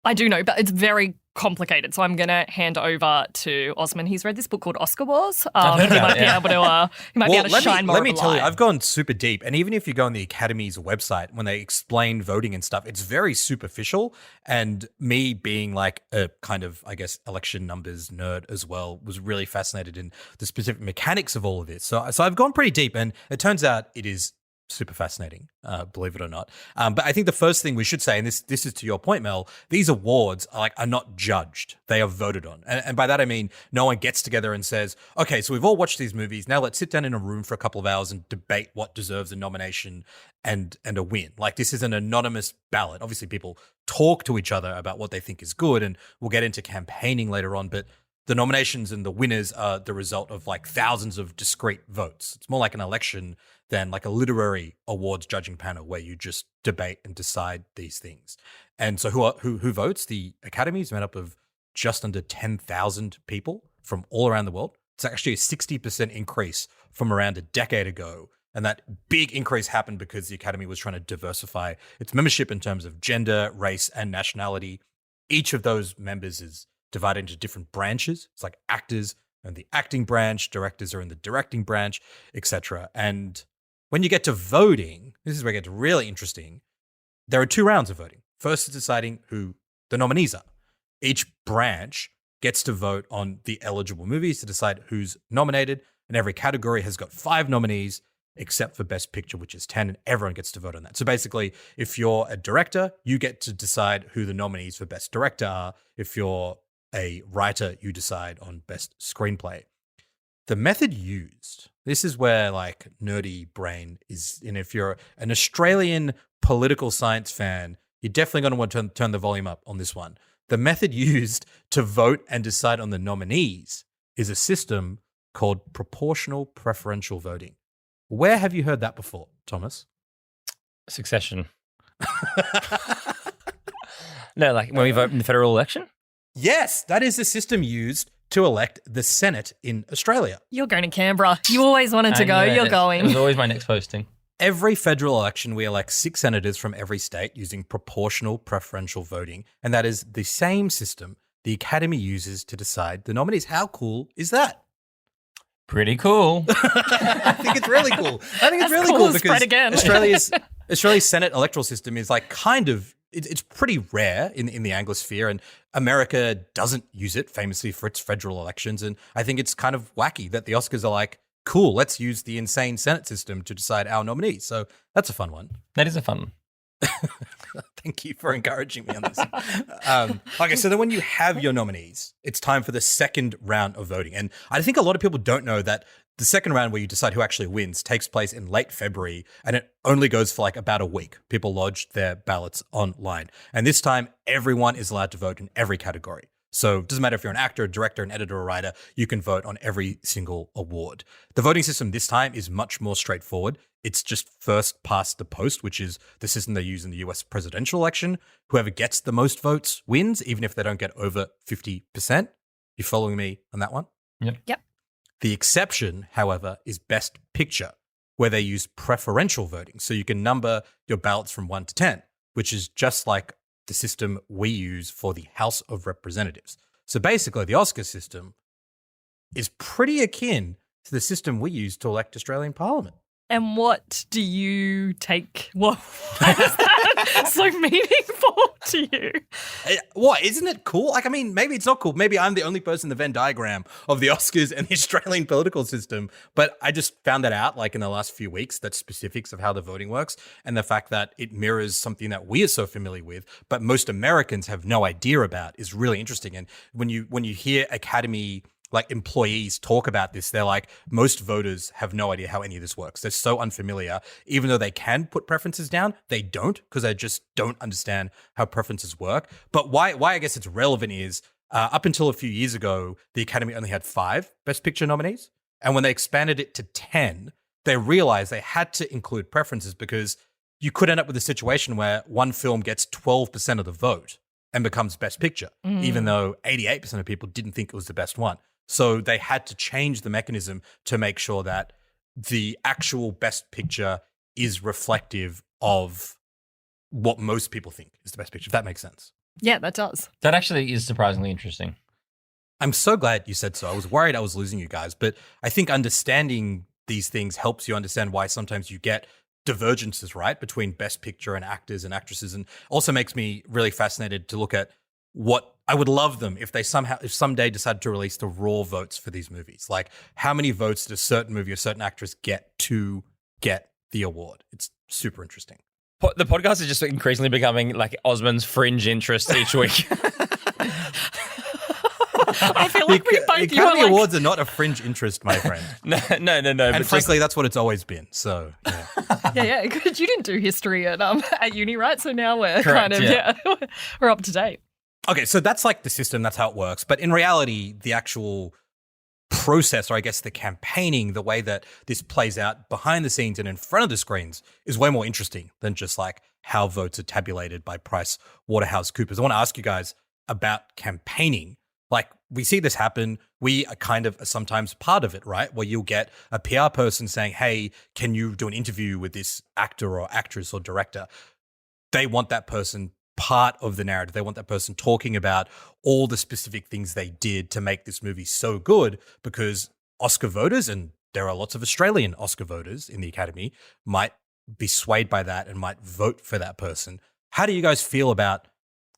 I do know, but it's very complicated. So I'm going to hand over to Osman. He's read this book called Oscar Wars. He might be able to shine more of a light. Let me tell you, I've gone super deep. And even if you go on the Academy's website, when they explain voting and stuff, it's very superficial. And me being like a kind of, I guess, election numbers nerd as well, was really fascinated in the specific mechanics of all of this. So I've gone pretty deep, and it turns out it is super fascinating, believe it or not. But I think the first thing we should say, and this is to your point, Mel, these awards are not judged. They are voted on. And by that I mean no one gets together and says, okay, so we've all watched these movies. Now let's sit down in a room for a couple of hours and debate what deserves a nomination and a win. Like, this is an anonymous ballot. Obviously, people talk to each other about what they think is good, and we'll get into campaigning later on, but the nominations and the winners are the result of like thousands of discrete votes. It's more like an election than like a literary awards judging panel where you just debate and decide these things. And so who votes? The Academy is made up of just under 10,000 people from all around the world. It's actually a 60% increase from around a decade ago. And that big increase happened because the Academy was trying to diversify its membership in terms of gender, race, and nationality. Each of those members is divided into different branches. It's like actors are in the acting branch, directors are in the directing branch, etc. And when you get to voting, this is where it gets really interesting. There are 2 rounds of voting. First is deciding who the nominees are. Each branch gets to vote on the eligible movies to decide who's nominated, and every category has got 5 nominees except for Best Picture, which is 10, and everyone gets to vote on that. So basically, if you're a director, you get to decide who the nominees for Best Director are. If you're a writer, you decide on Best Screenplay. The method used, this is where like nerdy brain is, and if you're an Australian political science fan, you're definitely going to want to turn the volume up on this one. The method used to vote and decide on the nominees is a system called proportional preferential voting. Where have you heard that before, Thomas? Succession. No, like when we vote in the federal election? Yes, that is the system used to elect the Senate in Australia. You're going to Canberra. You always wanted to go. You're It going. was always my next posting. Every federal election, we elect 6 senators from every state using proportional preferential voting, and that is the same system the Academy uses to decide the nominees. How cool is that? Pretty cool. I think it's really cool. I think it's As really cool cool as because Fred again. Australia's Senate electoral system is like kind of, it's pretty rare in the Anglosphere, and America doesn't use it famously for its federal elections. And I think it's kind of wacky that the Oscars are like, cool, let's use the insane Senate system to decide our nominees. So that's a fun one. That is a fun one. Thank you for encouraging me on this. Okay, so then when you have your nominees, it's time for the second round of voting. And I think a lot of people don't know that the second round where you decide who actually wins takes place in late February, and it only goes for like about a week. People lodge their ballots online. And this time, everyone is allowed to vote in every category. So it doesn't matter if you're an actor, a director, an editor, or a writer, you can vote on every single award. The voting system this time is much more straightforward. It's just first past the post, which is the system they use in the US presidential election. Whoever gets the most votes wins, even if they don't get over 50%. You following me on that one? Yep. The exception, however, is Best Picture, where they use preferential voting. So you can number your ballots from 1 to 10, which is just like the system we use for the House of Representatives. So basically, the Oscar system is pretty akin to the system we use to elect Australian Parliament. And what do you take? Why is that so meaningful to you? What, isn't it cool? Like, I mean, maybe it's not cool. Maybe I'm the only person in the Venn diagram of the Oscars and the Australian political system. But I just found that out like in the last few weeks, that specifics of how the voting works and the fact that it mirrors something that we are so familiar with, but most Americans have no idea about is really interesting. And when you hear Academy like employees talk about this, they're like, most voters have no idea how any of this works. They're so unfamiliar. Even though they can put preferences down, they don't, because they just don't understand how preferences work. But why I guess it's relevant is up until a few years ago, the Academy only had 5 Best Picture nominees. And when they expanded it to 10, they realized they had to include preferences because you could end up with a situation where one film gets 12% of the vote and becomes Best Picture, even though 88% of people didn't think it was the best one. So they had to change the mechanism to make sure that the actual Best Picture is reflective of what most people think is the best picture, if that makes sense. Yeah, that does. That actually is surprisingly interesting. I'm so glad you said so. I was worried I was losing you guys, but I think understanding these things helps you understand why sometimes you get divergences, right, between Best Picture and actors and actresses, and also makes me really fascinated to look at what I would love them if they if someday decided to release the raw votes for these movies. Like, how many votes did a certain movie or certain actress get to get the award? It's super interesting. The podcast is just increasingly becoming like Osman's fringe interest each week. I feel like we both Academy Awards are not a fringe interest, my friend. No. And frankly, that's what it's always been. So, yeah. Yeah, because you didn't do history at uni, right? So now we're Correct, kind of, we're up to date. Okay, so that's like the system, that's how it works. But in reality, the actual process, or I guess the campaigning, the way that this plays out behind the scenes and in front of the screens is way more interesting than just like how votes are tabulated by Price Waterhouse Coopers. I want to ask you guys about campaigning. Like, we see this happen. We are kind of sometimes part of it, right? Where you'll get a PR person saying, hey, can you do an interview with this actor or actress or director? They want that person part of the narrative. They want that person talking about all the specific things they did to make this movie so good, because Oscar voters, and there are lots of Australian Oscar voters in the Academy, might be swayed by that and might vote for that person. How do you guys feel about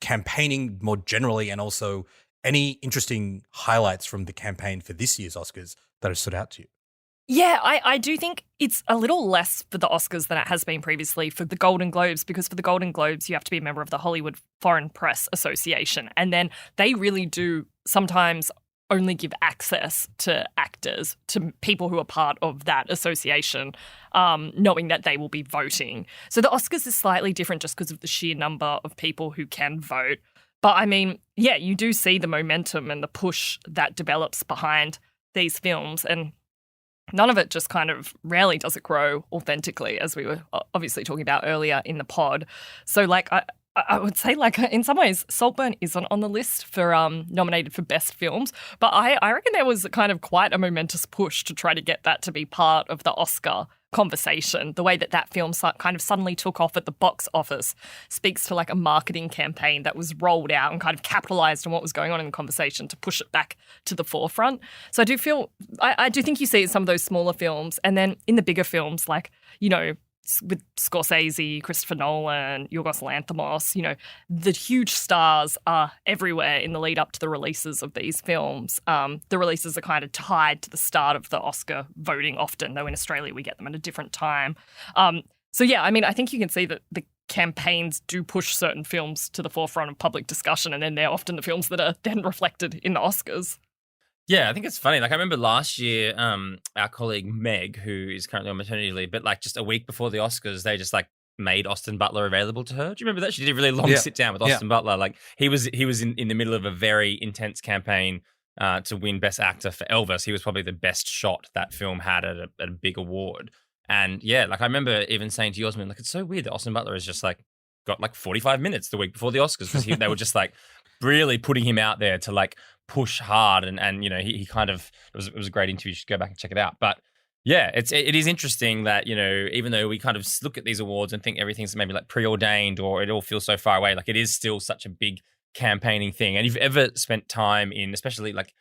campaigning more generally, and also any interesting highlights from the campaign for this year's Oscars that have stood out to you? Yeah, I do think it's a little less for the Oscars than it has been previously for the Golden Globes, because for the Golden Globes, you have to be a member of the Hollywood Foreign Press Association. And then they really do sometimes only give access to actors, to people who are part of that association, knowing that they will be voting. So the Oscars is slightly different just because of the sheer number of people who can vote. But I mean, yeah, you do see the momentum and the push that develops behind these films. And none of it just kind of rarely does it grow authentically, as we were obviously talking about earlier in the pod. So like I would say, like, in some ways, Saltburn isn't on the list for nominated for best films, but I reckon there was kind of quite a momentous push to try to get that to be part of the Oscar conversation. The way that that film kind of suddenly took off at the box office speaks to like a marketing campaign that was rolled out and kind of capitalized on what was going on in the conversation to push it back to the forefront. So I do think you see it in some of those smaller films, and then in the bigger films, like, you know, with Scorsese, Christopher Nolan, Yorgos Lanthimos, you know, the huge stars are everywhere in the lead up to the releases of these films. The releases are kind of tied to the start of the Oscar voting often, though in Australia we get them at a different time. So yeah, I mean, I think you can see that the campaigns do push certain films to the forefront of public discussion, and then they're often the films that are then reflected in the Oscars. Yeah, I think it's funny. Like, I remember last year, our colleague Meg, who is currently on maternity leave, but like just a week before the Oscars, they just like made Austin Butler available to her. Do you remember that? She did a really long sit down with Austin Butler. Like, he was in the middle of a very intense campaign to win Best Actor for Elvis. He was probably the best shot that film had at a big award. And yeah, like I remember even saying to Osman, like, it's so weird that Austin Butler is just like got like 45 minutes the week before the Oscars, because they were just like really putting him out there to like push hard, and you know, he kind of, it was a great interview. You should go back and check it out. But yeah, it is interesting that, you know, even though we kind of look at these awards and think everything's maybe like preordained or it all feels so far away, like it is still such a big campaigning thing. And if you've ever spent time in, especially like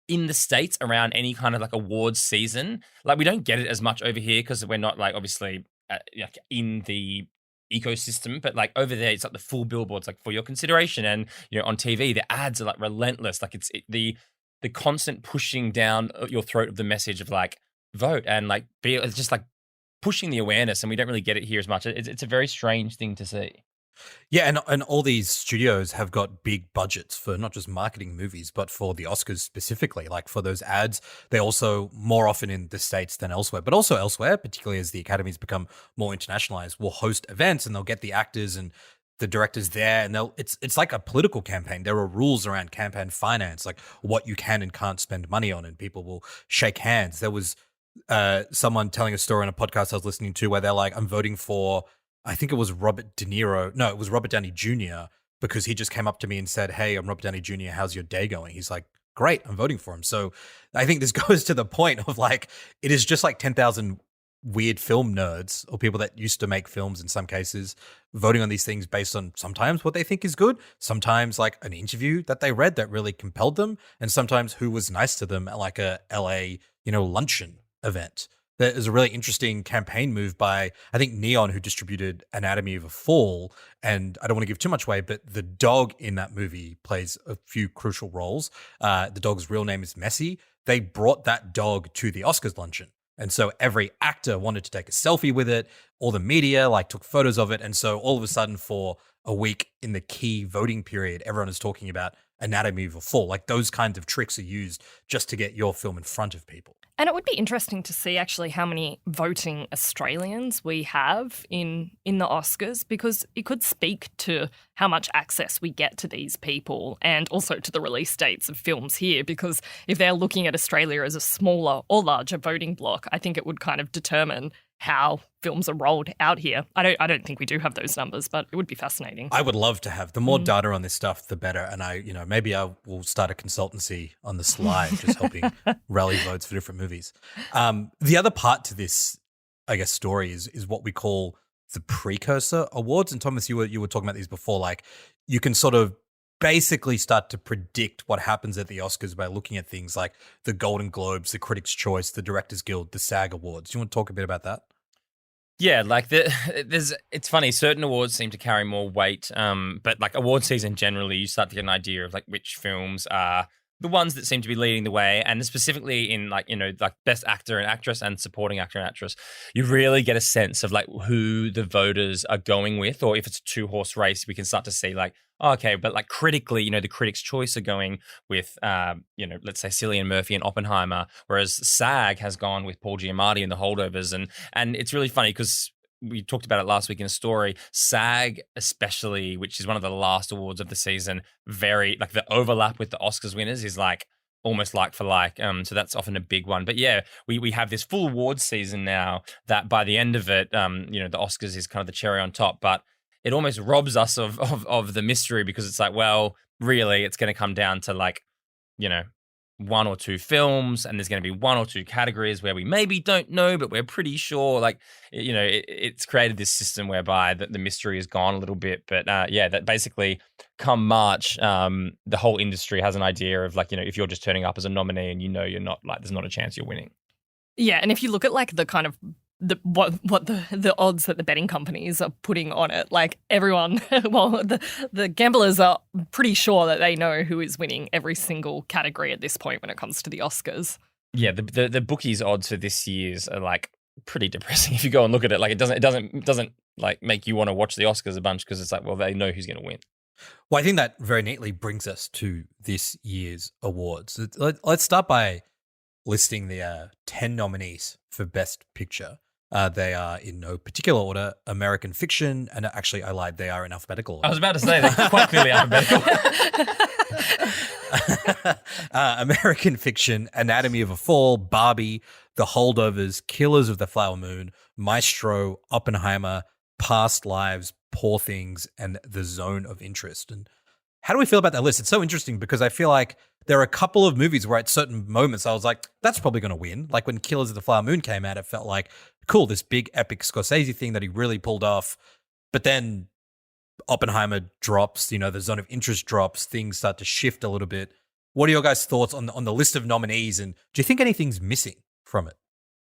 in the States around any kind of like awards season, like we don't get it as much over here because we're not like obviously like in the ecosystem, but like over there it's like the full billboards, like for your consideration. And you know, on TV the ads are like relentless, like it's the constant pushing down your throat of the message of like vote, and like it's just like pushing the awareness, and we don't really get it here as much. It's a very strange thing to see. Yeah, and all these studios have got big budgets for not just marketing movies, but for the Oscars specifically. Like for those ads, they also, more often in the States than elsewhere, but also elsewhere, particularly as the academies become more internationalized, will host events and they'll get the actors and the directors there, and it's like a political campaign. There are rules around campaign finance, like what you can and can't spend money on, and people will shake hands. There was someone telling a story on a podcast I was listening to where they're like, I'm voting for, I think it was Robert De Niro. No, it was Robert Downey Jr. because he just came up to me and said, hey, I'm Robert Downey Jr. How's your day going? He's like, great, I'm voting for him. So I think this goes to the point of like, it is just like 10,000 weird film nerds or people that used to make films in some cases voting on these things based on sometimes what they think is good, sometimes like an interview that they read that really compelled them, and sometimes who was nice to them at like a LA, luncheon event. That is a really interesting campaign move by, I think, Neon, who distributed Anatomy of a Fall. And I don't want to give too much away, but the dog in that movie plays a few crucial roles. The dog's real name is Messi. They brought that dog to the Oscars luncheon. And so every actor wanted to take a selfie with it. All the media took photos of it. And so all of a sudden for a week in the key voting period, everyone is talking about Anatomy of a Fall. Like those kinds of tricks are used just to get your film in front of people. And it would be interesting to see actually how many voting Australians we have in the Oscars, because it could speak to how much access we get to these people and also to the release dates of films here, because if they're looking at Australia as a smaller or larger voting bloc, I think it would kind of determine how films are rolled out here. I don't think we do have those numbers, but it would be fascinating. I would love to have. The more data on this stuff, the better. And maybe I will start a consultancy on the slide, just helping rally votes for different movies. The other part to this, I guess, story is what we call the precursor awards. And Thomas, you were talking about these before. Like, you can sort of basically start to predict what happens at the Oscars by looking at things like the Golden Globes, the Critics' Choice, the Directors Guild, the SAG Awards. Do you want to talk a bit about that? Yeah, like it's funny. Certain awards seem to carry more weight, but like award season generally, you start to get an idea of like which films are the ones that seem to be leading the way, and specifically in like like Best Actor and Actress and Supporting Actor and Actress, you really get a sense of like who the voters are going with, or if it's a 2-horse race, we can start to see like, oh, okay, but like critically, the Critics' Choice are going with, let's say Cillian Murphy and Oppenheimer, whereas SAG has gone with Paul Giamatti and The Holdovers, and it's really funny because we talked about it last week in a story. SAG, especially, which is one of the last awards of the season, very like the overlap with the Oscars winners is like almost like for like. So that's often a big one. But yeah, we have this full awards season now that by the end of it, the Oscars is kind of the cherry on top, but it almost robs us of the mystery because it's like, well, really, it's going to come down to like, 1 or 2 films, and there's going to be 1 or 2 categories where we maybe don't know, but we're pretty sure. Like, it's created this system whereby the mystery is gone a little bit. But that basically come March, the whole industry has an idea of like, if you're just turning up as a nominee and you're not, like, there's not a chance you're winning. Yeah, and if you look at like the kind of the odds that the betting companies are putting on it, like everyone, well, the gamblers are pretty sure that they know who is winning every single category at this point when it comes to the Oscars. Yeah, the bookies odds for this year's are like pretty depressing if you go and look at it. Like it doesn't like make you want to watch the Oscars a bunch because it's like, well, they know who's going to win. Well, I think that very neatly brings us to this year's awards. Let's start by listing the 10 nominees for Best Picture. They are in no particular order: American Fiction, and actually I lied, they are in alphabetical order. I was about to say, they're quite clearly alphabetical. American Fiction, Anatomy of a Fall, Barbie, The Holdovers, Killers of the Flower Moon, Maestro, Oppenheimer, Past Lives, Poor Things, and The Zone of Interest. And how do we feel about that list? It's so interesting because I feel like there are a couple of movies where at certain moments I was like, that's probably going to win. Like when Killers of the Flower Moon came out, it felt like, cool, this big epic Scorsese thing that he really pulled off. But then Oppenheimer drops, the Zone of Interest drops, things start to shift a little bit. What are your guys' thoughts on the list of nominees, and do you think anything's missing from it?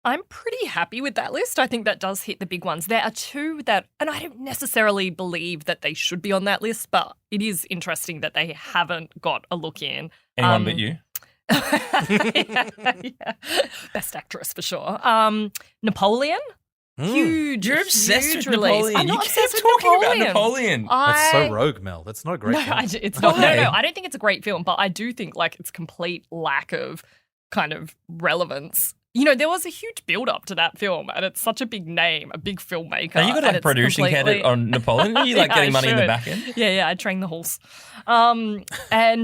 I'm pretty happy with that list. I think that does hit the big ones. There are 2 that, and I don't necessarily believe that they should be on that list, but it is interesting that they haven't got a look in. Anyone but you? yeah. Best Actress for sure. Napoleon. Huge. You're obsessed huge with release. Napoleon. I'm not you keep obsessed with talking about Napoleon. That's so rogue, Mel. That's not a great film. It's not. No, I don't think it's a great film, but I do think like its complete lack of kind of relevance. There was a huge build-up to that film, and it's such a big name, a big filmmaker. Now you got a producing credit on Napoleon? Are you like getting money in the back end? Yeah, I trained the horse. And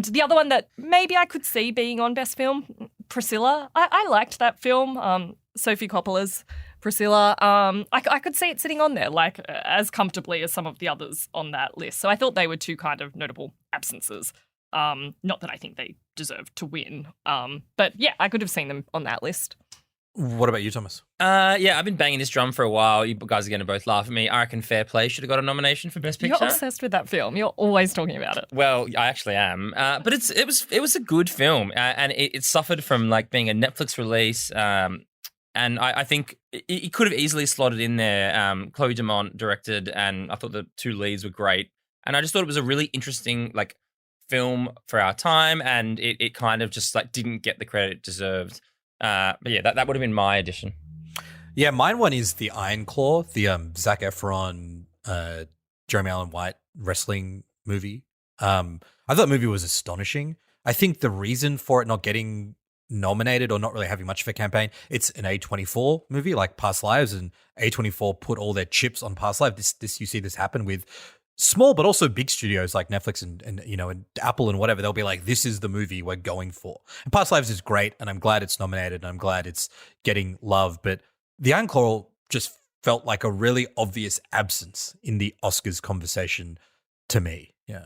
the other one that maybe I could see being on Best Film, Priscilla. I liked that film, Sophie Coppola's Priscilla. I could see it sitting on there, like as comfortably as some of the others on that list. So I thought they were 2 kind of notable absences. Not that I think they deserve to win, but yeah, I could have seen them on that list. What about you, Thomas? Yeah, I've been banging this drum for a while. You guys are going to both laugh at me. I reckon Fair Play should have got a nomination for Best Picture. You're obsessed with that film. You're always talking about it. Well, I actually am. But it was a good film, and it suffered from like being a Netflix release. And I think it could have easily slotted in there. Chloe Dumont directed, and I thought the 2 leads were great. And I just thought it was a really interesting like film for our time, and it kind of just like didn't get the credit it deserved. But yeah, that would have been my addition. Yeah, mine one is the Iron Claw, the Zac Efron, Jeremy Allen White wrestling movie. I thought the movie was astonishing. I think the reason for it not getting nominated or not really having much of a campaign, it's an A24 movie like Past Lives, and A24 put all their chips on Past Lives. This you see this happen with small but also big studios like Netflix and and Apple and whatever. They'll be like, this is the movie we're going for. And Past Lives is great, and I'm glad it's nominated, and I'm glad it's getting love. But The Iron Claw just felt like a really obvious absence in the Oscars conversation to me. Yeah.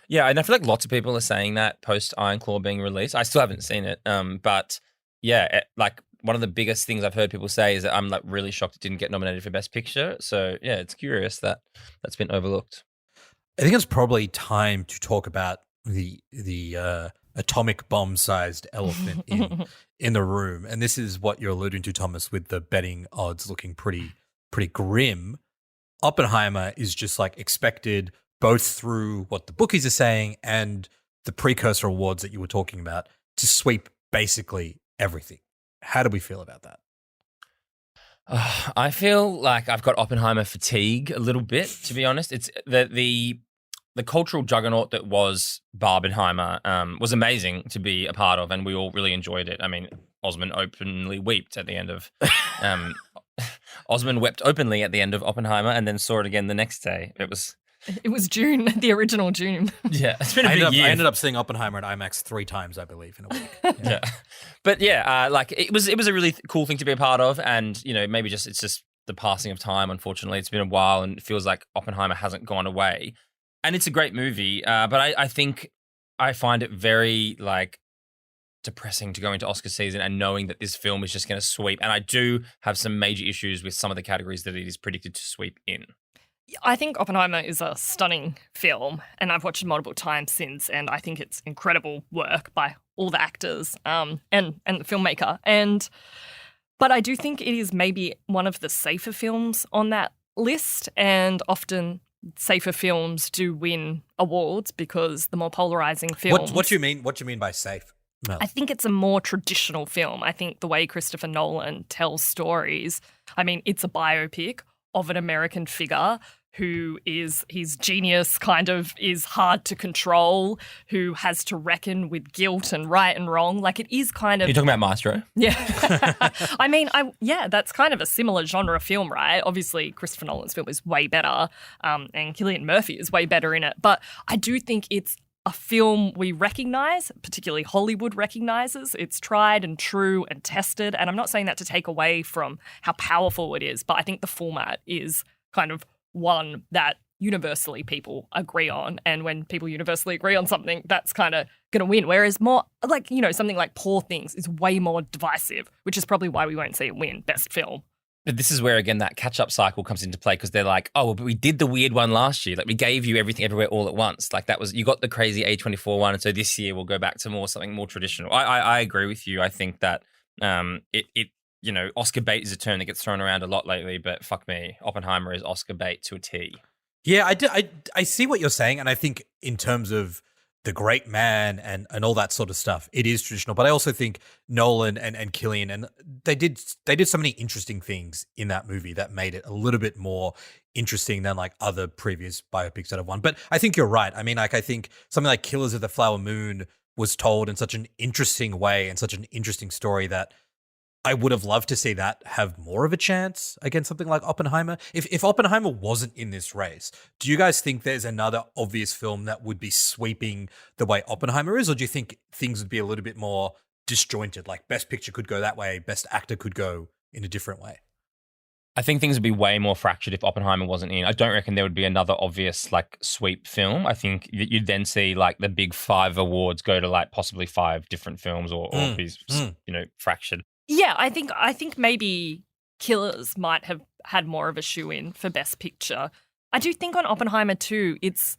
Yeah, and I feel like lots of people are saying that post Iron Claw being released. I still haven't seen it, but yeah, like one of the biggest things I've heard people say is that I'm like really shocked it didn't get nominated for Best Picture. So yeah, it's curious that that's been overlooked. I think it's probably time to talk about the atomic bomb-sized elephant in the room, and this is what you're alluding to, Thomas, with the betting odds looking pretty grim. Oppenheimer is just like expected, both through what the bookies are saying and the precursor awards that you were talking about, to sweep basically everything. How do we feel about that? I feel like I've got Oppenheimer fatigue a little bit, to be honest. It's the cultural juggernaut that was Barbenheimer was amazing to be a part of, and we all really enjoyed it. I mean, Osman openly wept at the end of Osman wept openly at the end of Oppenheimer, and then saw it again the next day. It was June, the original June. Yeah, it's been a big year. I ended up seeing Oppenheimer at IMAX 3 times, I believe, in a week. Yeah. But yeah, like it was a really cool thing to be a part of, and maybe it's just the passing of time. Unfortunately, it's been a while, and it feels like Oppenheimer hasn't gone away. And it's a great movie, but I think I find it very depressing to go into Oscar season and knowing that this film is just going to sweep. And I do have some major issues with some of the categories that it is predicted to sweep in. I think Oppenheimer is a stunning film, and I've watched it multiple times since, and I think it's incredible work by all the actors and the filmmaker. But I do think it is maybe one of the safer films on that list, and often safer films do win awards because the more polarizing films. What do you mean? What do you mean by safe? No. I think it's a more traditional film. I think the way Christopher Nolan tells stories, I mean, it's a biopic of an American figure who is, his genius kind of is hard to control, who has to reckon with guilt and right and wrong. Like, it is kind of... You're talking about Maestro? Yeah. I mean, that's kind of a similar genre film, right? Obviously, Christopher Nolan's film is way better, and Cillian Murphy is way better in it. But I do think it's a film we recognise, particularly Hollywood recognises. It's tried and true and tested. And I'm not saying that to take away from how powerful it is, but I think the format is kind of one that universally people agree on. And when people universally agree on something, that's kind of going to win. Whereas more something like Poor Things is way more divisive, which is probably why we won't see it win Best Film. But this is where, again, that catch-up cycle comes into play, because they're like, oh, well, but we did the weird one last year. Like, we gave you Everything Everywhere All at Once. Like, that was, you got the crazy A24 one, and so this year we'll go back to something more traditional. I agree with you. I think that Oscar bait is a term that gets thrown around a lot lately, but fuck me, Oppenheimer is Oscar bait to a T. Yeah, I see what you're saying, and I think in terms of the great man and all that sort of stuff, it is traditional. But I also think Nolan and Cillian, and they did so many interesting things in that movie that made it a little bit more interesting than like other previous biopics that have won. But I think you're right. I mean, I think something like Killers of the Flower Moon was told in such an interesting way and such an interesting story that I would have loved to see that have more of a chance against something like Oppenheimer. If Oppenheimer wasn't in this race, do you guys think there's another obvious film that would be sweeping the way Oppenheimer is? Or do you think things would be a little bit more disjointed? Like Best Picture could go that way, Best Actor could go in a different way? I think things would be way more fractured if Oppenheimer wasn't in. I don't reckon there would be another obvious sweep film. I think you'd then see the big 5 awards go to possibly 5 different films or be fractured. Yeah, I think maybe Killers might have had more of a shoe-in for Best Picture. I do think on Oppenheimer too, it's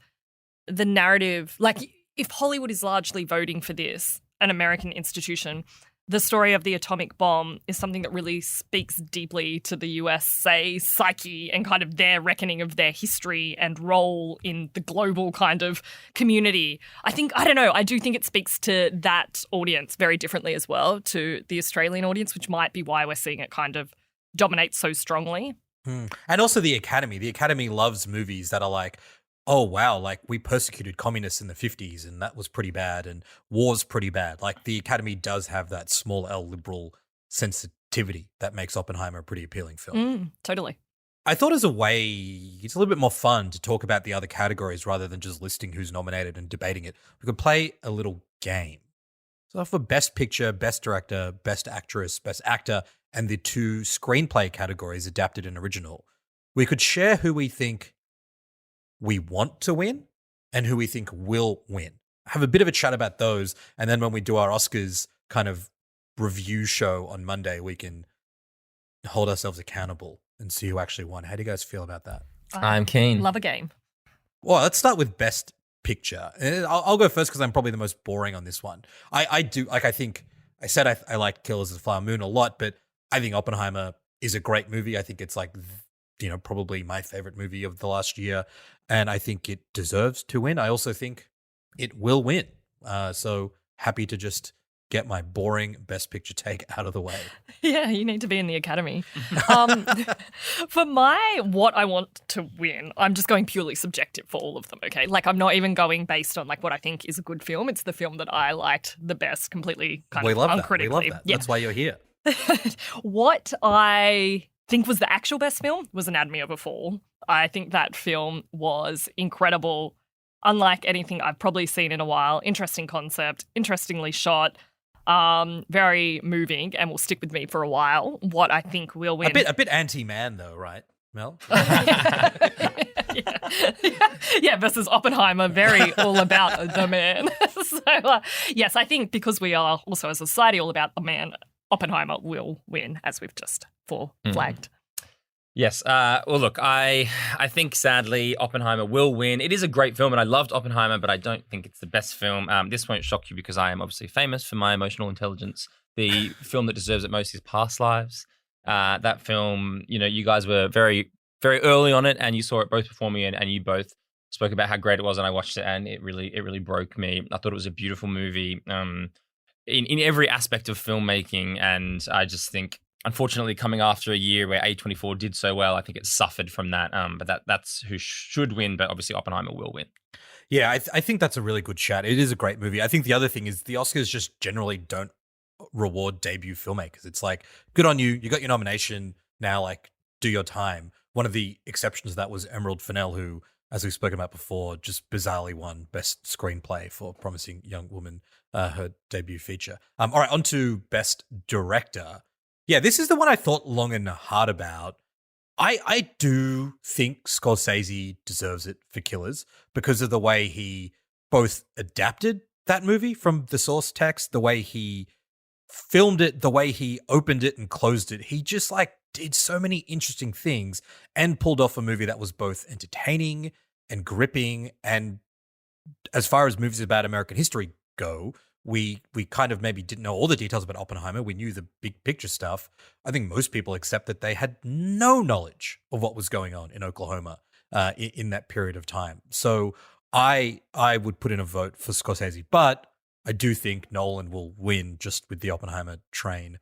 the narrative. Like, if Hollywood is largely voting for this, an American institution, the story of the atomic bomb is something that really speaks deeply to the US, psyche and kind of their reckoning of their history and role in the global kind of community. I do think it speaks to that audience very differently as well to the Australian audience, which might be why we're seeing it kind of dominate so strongly. And also the Academy. The Academy loves movies that are like, oh, wow, we persecuted communists in the 50s and that was pretty bad and war's pretty bad. Like, the Academy does have that small L liberal sensitivity that makes Oppenheimer a pretty appealing film. Totally. I thought as a way, it's a little bit more fun to talk about the other categories rather than just listing who's nominated and debating it. We could play a little game. So for Best Picture, Best Director, Best Actress, Best Actor, and the 2 screenplay categories, adapted and original, we could share who we think we want to win and who we think will win. Have a bit of a chat about those, and then when we do our Oscars kind of review show on Monday, we can hold ourselves accountable and see who actually won. How do you guys feel about that? I'm keen. Love a game. Well, let's start with Best Picture. I'll go first because I'm probably the most boring on this one. I do, like, I think I said I liked Killers of the Flower Moon a lot, but I think Oppenheimer is a great movie. I think it's like, probably my favorite movie of the last year, and I think it deserves to win. I also think it will win. So happy to just get my boring Best Picture take out of the way. Yeah, you need to be in the Academy. For what I want to win, I'm just going purely subjective for all of them, okay? Like, I'm not even going based on like what I think is a good film. It's the film that I liked the best, completely We love uncritically. that. Yeah. That's why you're here. What I think was the actual best film was Anatomy of a Fall. I think that film was incredible, unlike anything I've probably seen in a while. Interesting concept, interestingly shot, very moving, and will stick with me for a while. What I think will win. A bit anti-man though, right, Mel? Yeah, versus Oppenheimer, very all about the man. So, yes, I think because we are also as a society all about the man, Oppenheimer will win, as we've just flagged. Yes. Well, look, I think sadly Oppenheimer will win. It is a great film, and I loved Oppenheimer, but I don't think it's the best film. This won't shock you because I am obviously famous for my emotional intelligence. The film that deserves it most is Past Lives. That film, you guys were very, very early on it, and you saw it both before me, and you both spoke about how great it was, and I watched it, and it really broke me. I thought it was a beautiful movie in every aspect of filmmaking, and I just think, unfortunately, coming after a year where A24 did so well, I think it suffered from that. But that's who should win, but obviously Oppenheimer will win. Yeah, I think that's a really good shout. It is a great movie. I think the other thing is the Oscars just generally don't reward debut filmmakers. It's like, good on you. You got your nomination. Now, like, do your time. One of the exceptions to that was Emerald Fennell, who, as we've spoken about before, just bizarrely won Best Screenplay for Promising Young Woman, her debut feature. All right, on to Best Director. Yeah, this is the one I thought long and hard about. I do think Scorsese deserves it for Killers because of the way he both adapted that movie from the source text, the way he filmed it, the way he opened it and closed it. He just like did so many interesting things and pulled off a movie that was both entertaining and gripping. And as far as movies about American history go, we kind of maybe didn't know all the details about Oppenheimer. We knew the big picture stuff. I think most people accept that they had no knowledge of what was going on in Oklahoma in that period of time. So I would put in a vote for Scorsese, but I do think Nolan will win just with the Oppenheimer train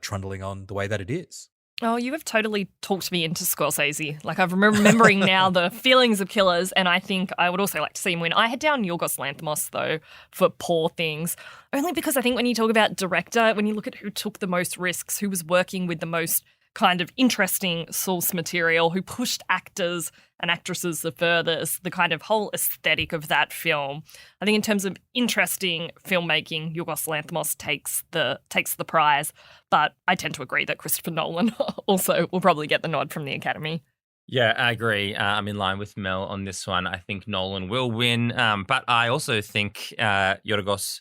trundling on the way that it is. Oh, you have totally talked me into Scorsese. Like, I'm remembering now the feelings of Killers, and I think I would also like to see him win. I had down Yorgos Lanthimos, though, for Poor Things, only because I think when you talk about director, when you look at who took the most risks, who was working with the most kind of interesting source material, who pushed actors and actresses the furthest, the kind of whole aesthetic of that film. I think in terms of interesting filmmaking, Yorgos Lanthimos takes the prize, but I tend to agree that Christopher Nolan also will probably get the nod from the Academy. Yeah, I agree. I'm in line with Mel on this one. I think Nolan will win, but I also think Yorgos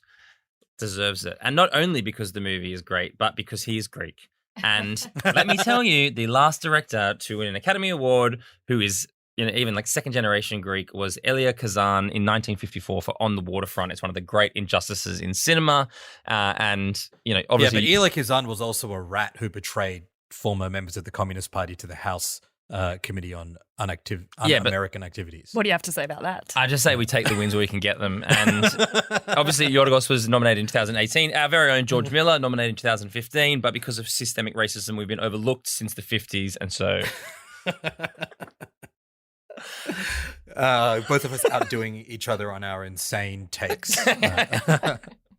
deserves it. And not only because the movie is great, but because he is Greek. And let me tell you, the last director to win an Academy Award who is even like second generation Greek was Elia Kazan in 1954 for On the Waterfront. It's one of the great injustices in cinema. And, obviously. Yeah, but Elia Kazan was also a rat who betrayed former members of the Communist Party to the House Committee on Un-American Activities. What do you have to say about that? I just say we take the wins where we can get them. And obviously, Yorgos was nominated in 2018. Our very own George Miller nominated in 2015. But because of systemic racism, we've been overlooked since the 50s. And so... both of us outdoing each other on our insane takes.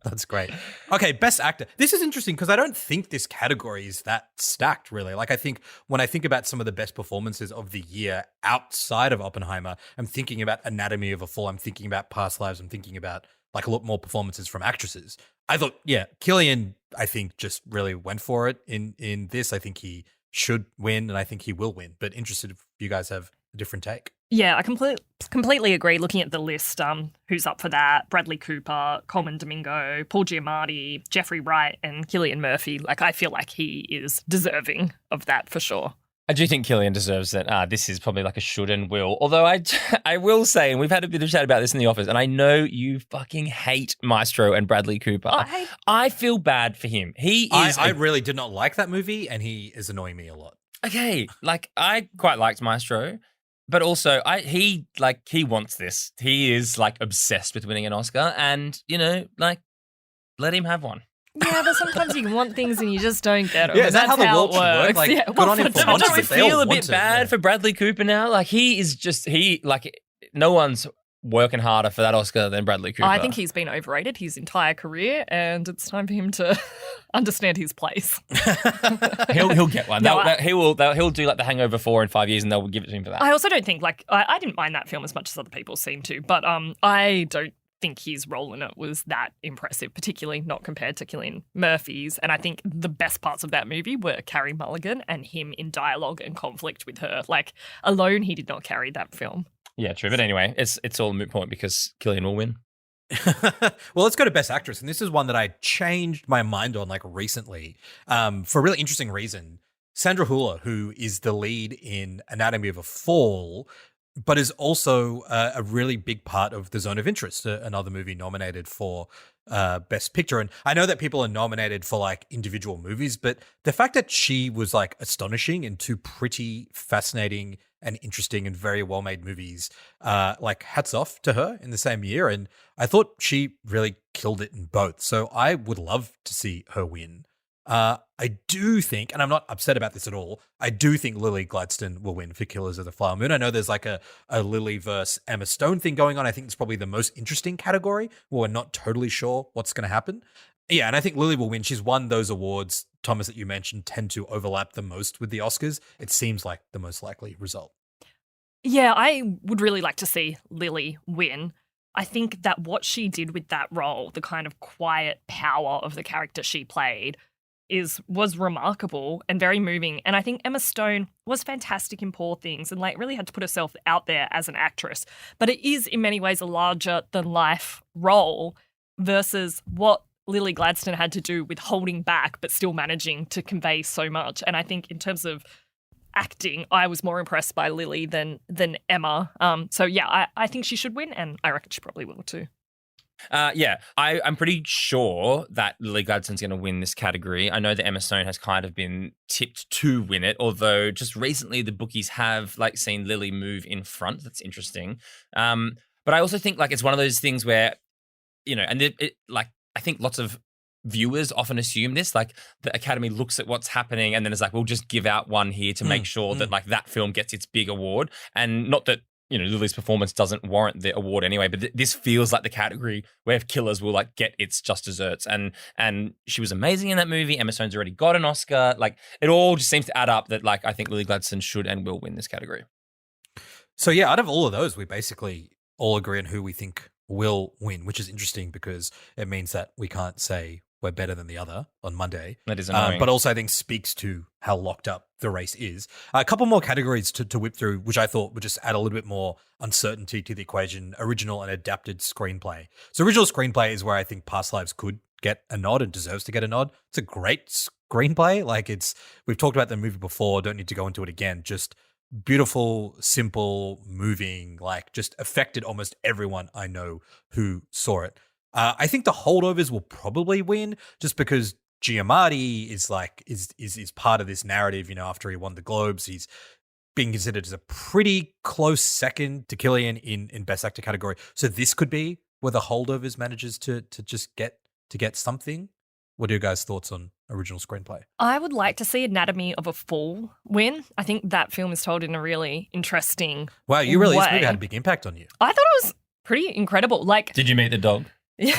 That's great. Okay, Best Actor. This is interesting because I don't think this category is that stacked, really. Like, I think when I think about some of the best performances of the year outside of Oppenheimer, I'm thinking about Anatomy of a Fall. I'm thinking about Past Lives. I'm thinking about like a lot more performances from actresses. I thought, Cillian, I think, just really went for it in this. I think he should win, and I think he will win. But interested if you guys have a different take. Yeah, I completely agree. Looking at the list, who's up for that? Bradley Cooper, Coleman Domingo, Paul Giamatti, Jeffrey Wright, and Cillian Murphy. Like, I feel like he is deserving of that for sure. I do think Cillian deserves it. This is probably like a should and will. Although I will say, and we've had a bit of chat about this in the office, and I know you fucking hate Maestro and Bradley Cooper. I feel bad for him. I really did not like that movie, and he is annoying me a lot. Okay, like I quite liked Maestro. But also, he wants this. He is like obsessed with winning an Oscar, and like let him have one. Yeah, but sometimes you want things and you just don't get them. Yeah, is that how the world should work? Like, yeah, good on him for wanting Don't we it. They all feel a want bit it, bad for Bradley Cooper now? Like no one's working harder for that Oscar than Bradley Cooper. I think he's been overrated his entire career, and it's time for him to understand his place. He'll get one. He'll do like The Hangover 4 in 5 years, and they'll give it to him for that. I also don't think I didn't mind that film as much as other people seem to, but I don't think his role in it was that impressive, particularly not compared to Cillian Murphy's. And I think the best parts of that movie were Carey Mulligan and him in dialogue and conflict with her. Like, alone, he did not carry that film. Yeah, true. But anyway, it's all a moot point because Cillian will win. Well, let's go to Best Actress. And this is one that I changed my mind on like recently for a really interesting reason. Sandra Hüller, who is the lead in Anatomy of a Fall, but is also a really big part of The Zone of Interest, another movie nominated for Best Picture. And I know that people are nominated for like individual movies, but the fact that she was like astonishing in two pretty fascinating and interesting and very well-made movies, like hats off to her in the same year. And I thought she really killed it in both. So I would love to see her win. I do think, and I'm not upset about this at all, I do think Lily Gladstone will win for Killers of the Flower Moon. I know there's like a Lily versus Emma Stone thing going on. I think it's probably the most interesting category where we're not totally sure what's going to happen. Yeah, and I think Lily will win. She's won those awards, Thomas, that you mentioned tend to overlap the most with the Oscars. It seems like the most likely result. Yeah, I would really like to see Lily win. I think that what she did with that role, the kind of quiet power of the character she played, was remarkable and very moving. And I think Emma Stone was fantastic in Poor Things and like really had to put herself out there as an actress. But it is in many ways a larger than life role versus what Lily Gladstone had to do with holding back but still managing to convey so much. And I think in terms of acting, I was more impressed by Lily than Emma. So yeah, I think she should win, and I reckon she probably will too. I'm pretty sure that Lily Gladstone's going to win this category. I know that Emma Stone has kind of been tipped to win it, although just recently the bookies have like seen Lily move in front. That's interesting. But I also think like it's one of those things where, and I think lots of viewers often assume this, like the Academy looks at what's happening and then it's like, we'll just give out one here to make sure that like that film gets its big award. And not that Lily's performance doesn't warrant the award anyway, but this feels like the category where Killers will like get its just desserts. And she was amazing in that movie. Emma Stone's already got an Oscar. Like it all just seems to add up that like I think Lily Gladstone should and will win this category. So yeah, out of all of those, we basically all agree on who we think will win, which is interesting because it means that we can't say we're better than the other on Monday. That is annoying. But also I think speaks to how locked up the race is. A couple more categories to whip through, which I thought would just add a little bit more uncertainty to the equation: original and adapted screenplay. So original screenplay is where I think Past Lives could get a nod and deserves to get a nod. It's a great screenplay. Like we've talked about the movie before, don't need to go into it again. Just beautiful, simple, moving, like just affected almost everyone I know who saw it. I think The Holdovers will probably win just because Giamatti is part of this narrative. After he won the Globes, he's being considered as a pretty close second to Cillian in Best Actor category. So this could be where The Holdovers manages to just get something. What are your guys' thoughts on original screenplay? I would like to see Anatomy of a Fall win. I think that film is told in a really interesting Wow, this movie had a big impact on you. I thought it was pretty incredible. Like, did you meet the dog? Yeah,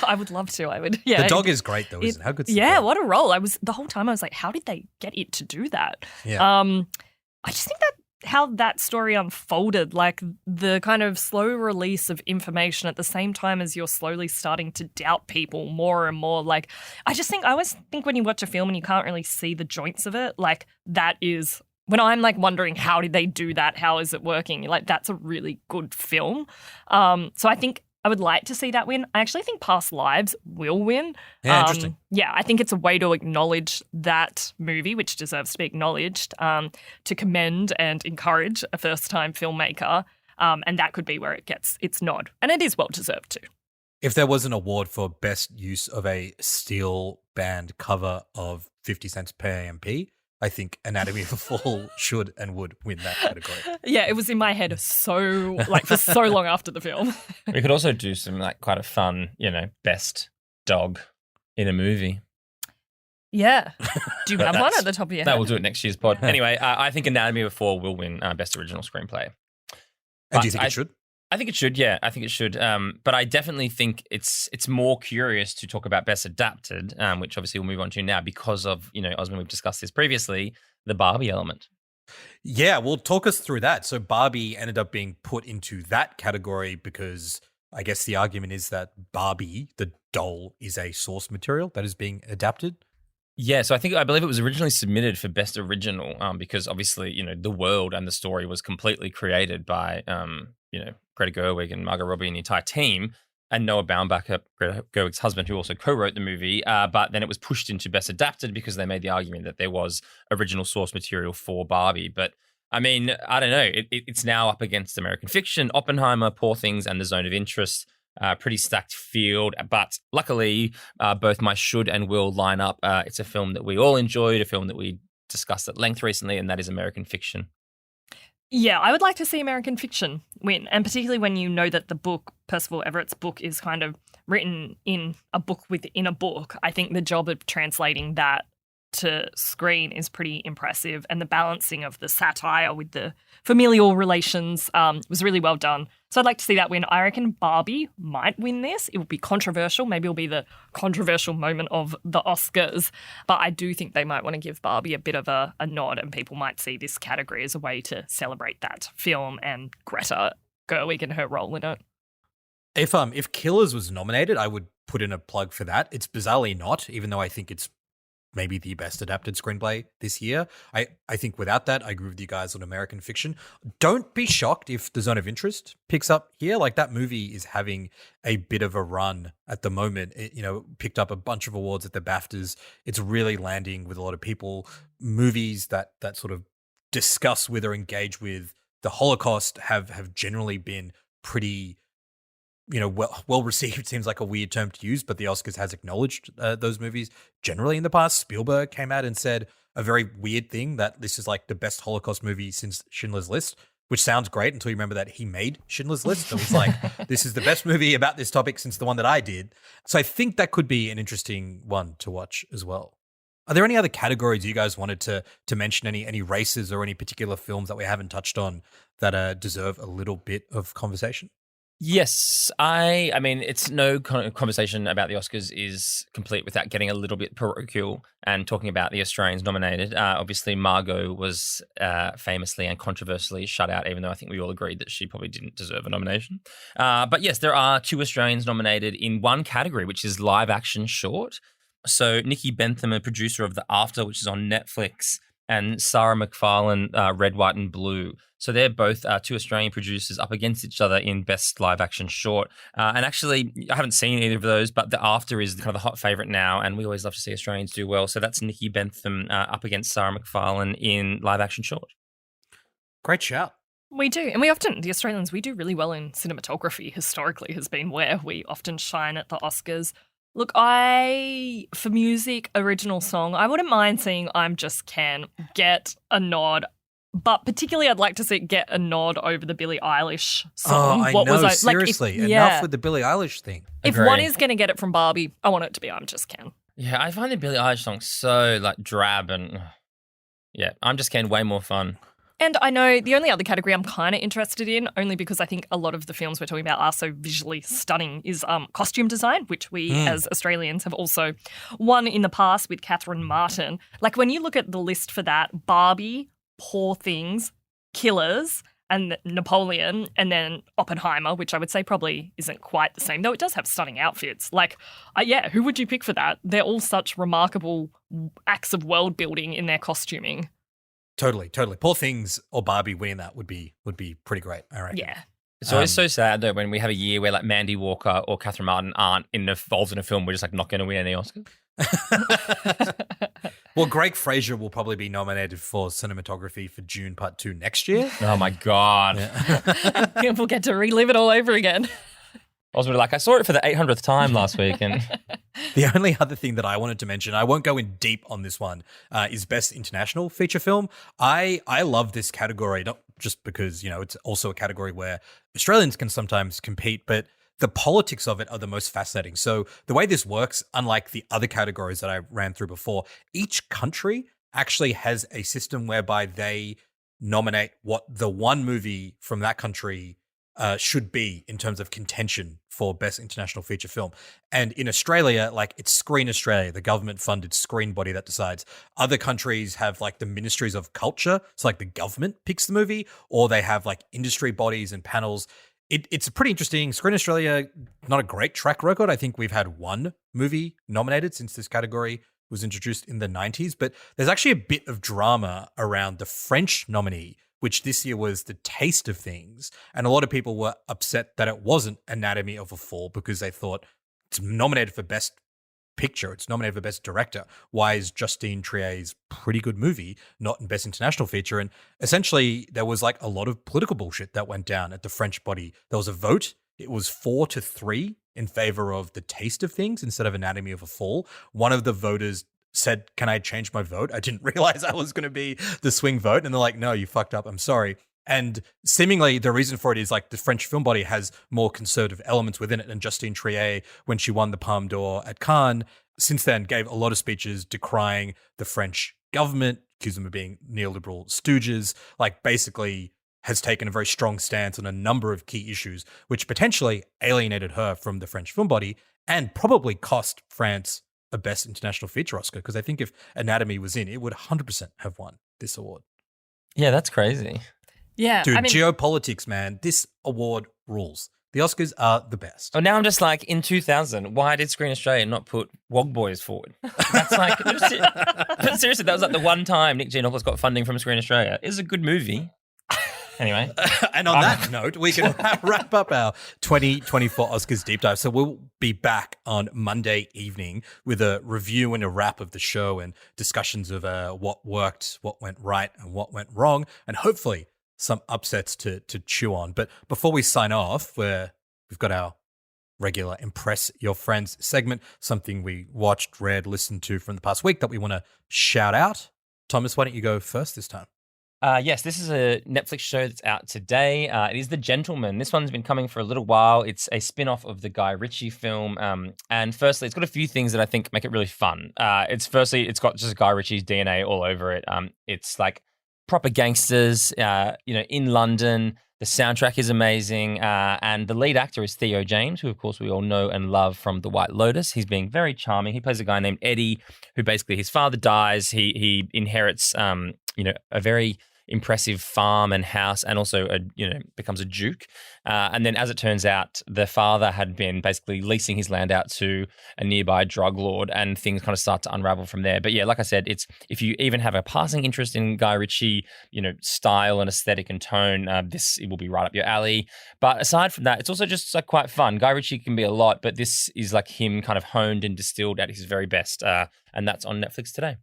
I would love to. I would. Yeah, the dog is great though, isn't it? How good's the dog? What a role! The whole time I was like, how did they get it to do that? Yeah. I just think that how that story unfolded, like the kind of slow release of information at the same time as you're slowly starting to doubt people more and more. Like, I always think when you watch a film and you can't really see the joints of it, like that is when I'm like wondering how did they do that? How is it working? Like that's a really good film. So I think I would like to see that win. I actually think Past Lives will win. Yeah, interesting. Yeah, I think it's a way to acknowledge that movie, which deserves to be acknowledged, to commend and encourage a first-time filmmaker, and that could be where it gets its nod. And it is well-deserved too. If there was an award for best use of a steel band cover of 50 cents per AMP, I think Anatomy of a Fall should and would win that category. Yeah, it was in my head for so long after the film. We could also do some like quite a fun, best dog in a movie. Yeah. Do you have one at the top of your head? No, we'll do it next year's pod. Anyway, I think Anatomy of a Fall will win best original screenplay. And do you think it should? I think it should, yeah. I think it should. But I definitely think it's more curious to talk about Best Adapted, which obviously we'll move on to now because of, Osman, we've discussed this previously, the Barbie element. Yeah, well, talk us through that. So Barbie ended up being put into that category because I guess the argument is that Barbie, the doll, is a source material that is being adapted. Yeah, so I believe it was originally submitted for Best Original because obviously, the world and the story was completely created by, Greta Gerwig and Margot Robbie and the entire team, and Noah Baumbach, Greta Gerwig's husband, who also co-wrote the movie. But then it was pushed into Best Adapted because they made the argument that there was original source material for Barbie. But I mean, I don't know. It's now up against American Fiction, Oppenheimer, Poor Things, and The Zone of Interest. Pretty stacked field, but luckily both my should and will line up. It's a film that we all enjoyed, a film that we discussed at length recently, and that is American Fiction. Yeah, I would like to see American Fiction win, and particularly when you know that the book, Percival Everett's book, is kind of written in a book within a book. I think the job of translating that to screen is pretty impressive, and the balancing of the satire with the familial relations was really well done. So I'd like to see that win. I reckon Barbie might win this. It will be controversial. Maybe it'll be the controversial moment of the Oscars. But I do think they might want to give Barbie a bit of a nod, and people might see this category as a way to celebrate that film and Greta Gerwig and her role in it. If Killers was nominated, I would put in a plug for that. It's bizarrely not, even though I think it's maybe the best adapted screenplay this year. I think without that, I agree with you guys on American Fiction. Don't be shocked if The Zone of Interest picks up here. Like, that movie is having a bit of a run at the moment. It, picked up a bunch of awards at the BAFTAs. It's really landing with a lot of people. Movies that sort of discuss with or engage with the Holocaust have generally been pretty well received. Seems like a weird term to use, but the Oscars has acknowledged those movies generally in the past. Spielberg came out and said a very weird thing, that this is like the best Holocaust movie since Schindler's List, which sounds great until you remember that he made Schindler's List. It was like, this is the best movie about this topic since the one that I did. So I think that could be an interesting one to watch as well. Are there any other categories you guys wanted to mention, any races or any particular films that we haven't touched on that deserve a little bit of conversation? Yes, I mean, it's no conversation about the Oscars is complete without getting a little bit parochial and talking about the Australians nominated. Obviously, Margot was famously and controversially shut out, even though I think we all agreed that she probably didn't deserve a nomination. But yes, there are 2 Australians nominated in one category, which is live action short. So Nikki Bentham, a producer of The After, which is on Netflix, and Sarah McFarlane, Red, White and Blue. So they're both 2 Australian producers up against each other in Best Live Action Short. And actually, I haven't seen either of those, but The After is kind of the hot favourite now, and we always love to see Australians do well. So that's Nikki Bentham up against Sarah McFarlane in Live Action Short. Great shout. We do. And the Australians, we do really well in cinematography. Historically has been where we often shine at the Oscars. Look, for music, original song, I wouldn't mind seeing I'm Just Ken get a nod, but particularly I'd like to see it get a nod over the Billie Eilish song. Oh, seriously. Enough with the Billie Eilish thing. If one is going to get it from Barbie, I want it to be I'm Just Ken. Yeah, I find the Billie Eilish song so drab and I'm Just Ken way more fun. And I know the only other category I'm kind of interested in, only because I think a lot of the films we're talking about are so visually stunning, is costume design, which we as Australians have also won in the past with Catherine Martin. Like, when you look at the list for that, Barbie, Poor Things, Killers, and Napoleon, and then Oppenheimer, which I would say probably isn't quite the same, though it does have stunning outfits. Like, who would you pick for that? They're all such remarkable acts of world building in their costuming. Totally. Poor Things or Barbie winning that would be pretty great, I reckon. Yeah. It's always so sad though when we have a year where like Mandy Walker or Catherine Martin aren't involved in a film. We're just like not going to win any Oscars. Well, Greg Fraser will probably be nominated for cinematography for Dune Part 2 next year. Oh my God. We'll get to relive it all over again. I was like, I saw it for the 800th time last week. And The only other thing that I wanted to mention, I won't go in deep on this one, is Best International Feature Film. I love this category, not just because, it's also a category where Australians can sometimes compete, but the politics of it are the most fascinating. So the way this works, unlike the other categories that I ran through before, each country actually has a system whereby they nominate what the one movie from that country should be in terms of contention for Best International Feature Film. And in Australia, like it's Screen Australia, the government-funded screen body that decides. Other countries have like the ministries of culture, so like the government picks the movie, or they have like industry bodies and panels. It's pretty interesting. Screen Australia, not a great track record. I think we've had one movie nominated since this category was introduced in the 90s, but there's actually a bit of drama around the French nominee, which this year was The Taste of Things. And a lot of people were upset that it wasn't Anatomy of a Fall because they thought it's nominated for Best Picture, it's nominated for Best Director. Why is Justine Triet's pretty good movie not in Best International Feature? And essentially, there was like a lot of political bullshit that went down at the French body. There was a vote. It was 4-3 in favor of The Taste of Things instead of Anatomy of a Fall. One of the voters said, "Can I change my vote? I didn't realize I was going to be the swing vote." And they're like, "No, you fucked up. I'm sorry." And seemingly the reason for it is like the French film body has more conservative elements within it. And Justine Triet, when she won the Palme d'Or at Cannes, since then gave a lot of speeches decrying the French government, accused them of being neoliberal stooges, like basically has taken a very strong stance on a number of key issues, which potentially alienated her from the French film body and probably cost France a Best International Feature Oscar, because I think if Anatomy was in, it would 100% have won this award. yeah, that's crazy. Yeah. Dude, geopolitics, man. This award rules. The Oscars are the best. Oh, now I'm just like, in 2000, why did Screen Australia not put Wog Boys forward? That's like, seriously, that was like the one time Nick Giannopoulos got funding from Screen Australia. It was a good movie. Anyway. And on that note, we can wrap up our 2024 Oscars deep dive. So we'll be back on Monday evening with a review and a wrap of the show and discussions of what worked, what went right, and what went wrong, and hopefully some upsets to chew on. But before we sign off, we've got our regular Impress Your Friends segment, something we watched, read, listened to from the past week that we want to shout out. Thomas, why don't you go first this time? Yes, this is a Netflix show that's out today. It is The Gentleman. This one's been coming for a little while. It's a spin-off of the Guy Ritchie film. And firstly, it's got a few things that I think make it really fun. It's got just Guy Ritchie's DNA all over it. It's like proper gangsters, in London. The soundtrack is amazing. And the lead actor is Theo James, who, of course, we all know and love from The White Lotus. He's being very charming. He plays a guy named Eddie, who basically his father dies. He inherits, a very impressive farm and house, and also becomes a duke. And then, as it turns out, the father had been basically leasing his land out to a nearby drug lord, and things kind of start to unravel from there. But yeah, like I said, it's if you even have a passing interest in Guy Ritchie, style and aesthetic and tone, it will be right up your alley. But aside from that, it's also just like quite fun. Guy Ritchie can be a lot, but this is like him kind of honed and distilled at his very best. And that's on Netflix today.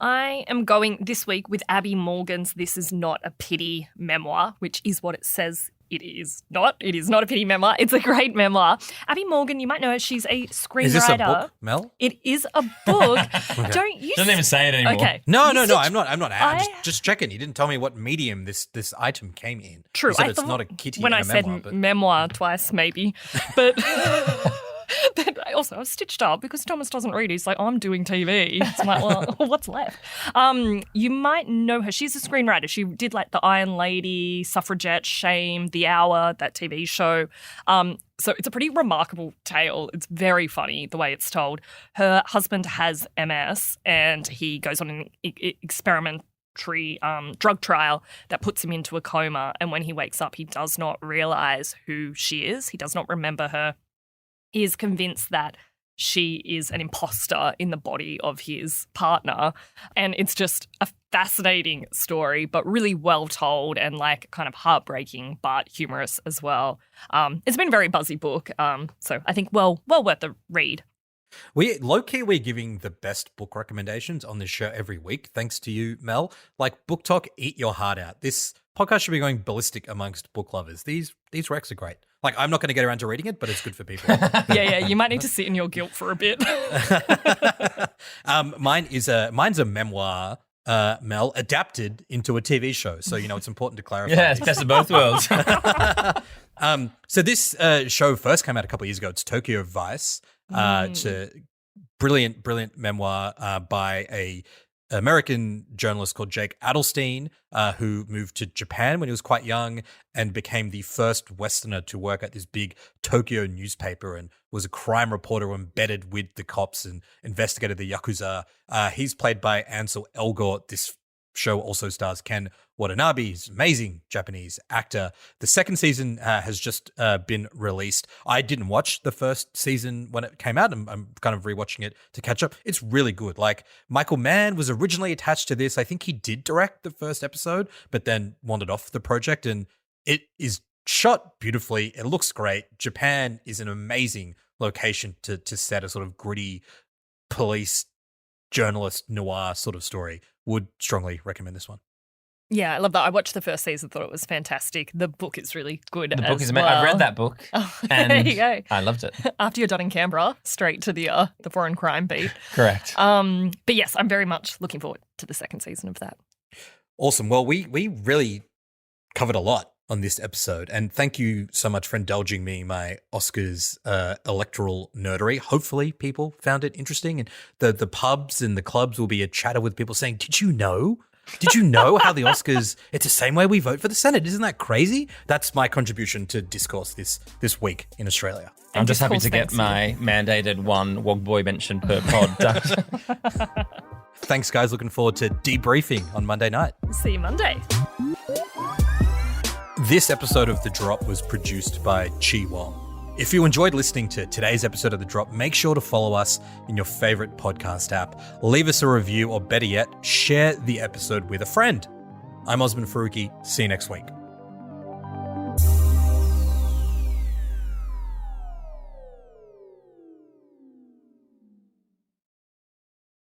I am going this week with Abby Morgan's This Is Not a Pity memoir, which is what it says it is not. It is not a pity memoir. It's a great memoir. Abby Morgan, you might know her. She's a screenwriter. Is this a book, Mel? It is a book. Okay. Don't even say it anymore. Okay. No. I'm not. I'm just checking. You didn't tell me what medium this item came in. True. You said I it's thought not a kitty when and I a said memoir, but... memoir twice, maybe, but. But also, I was stitched up because Thomas doesn't read. He's like, I'm doing TV. It's like, well, what's left? You might know her. She's a screenwriter. She did like The Iron Lady, Suffragette, Shame, The Hour, that TV show. So it's a pretty remarkable tale. It's very funny the way it's told. Her husband has MS and he goes on an experiment drug trial that puts him into a coma. And when he wakes up, he does not realize who she is. He does not remember her. He is convinced that she is an imposter in the body of his partner. And it's just a fascinating story, but really well told and like kind of heartbreaking, but humorous as well. It's been a very buzzy book. So I think well worth the read. We're giving the best book recommendations on this show every week, thanks to you, Mel. Like Book Talk, eat your heart out. This podcast should be going ballistic amongst book lovers. These recs are great. Like, I'm not going to get around to reading it, but it's good for people. Yeah, you might need to sit in your guilt for a bit. Mine's a memoir, Mel, adapted into a TV show. So, it's important to clarify. Yeah, it's best of both worlds. So this show first came out a couple of years ago. It's Tokyo Vice. It's a brilliant memoir by a American journalist called Jake Adelstein, who moved to Japan when he was quite young and became the first Westerner to work at this big Tokyo newspaper and was a crime reporter who embedded with the cops and investigated the Yakuza. He's played by Ansel Elgort. This show also stars Ken Watanabe. He's an amazing Japanese actor. The second season has just been released. I didn't watch the first season when it came out. I'm kind of rewatching it to catch up. It's really good. Like, Michael Mann was originally attached to this. I think he did direct the first episode, but then wandered off the project, and it is shot beautifully. It looks great. Japan is an amazing location to set a sort of gritty police journalist noir sort of story. Would strongly recommend this one. Yeah, I love that. I watched the first season, thought it was fantastic. The book is really good. The book is well. I've read that book. And there you go. I loved it. After you're done in Canberra, straight to the foreign crime beat. Correct. But yes, I'm very much looking forward to the second season of that. Awesome. Well, we really covered a lot on this episode, and thank you so much for indulging me my Oscars electoral nerdery. Hopefully people found it interesting, and the pubs and the clubs will be a chatter with people saying, did you know how the Oscars, it's the same way we vote for the Senate? Isn't that crazy? That's my contribution to discourse this week in Australia. I'm just happy to get my mandated one Wog Boy mention per pod done. Thanks, guys. Looking forward to debriefing on Monday night. See you Monday. This episode of The Drop was produced by Chi Wong. If you enjoyed listening to today's episode of The Drop, make sure to follow us in your favorite podcast app. Leave us a review, or better yet, share the episode with a friend. I'm Osman Faruqi. See you next week.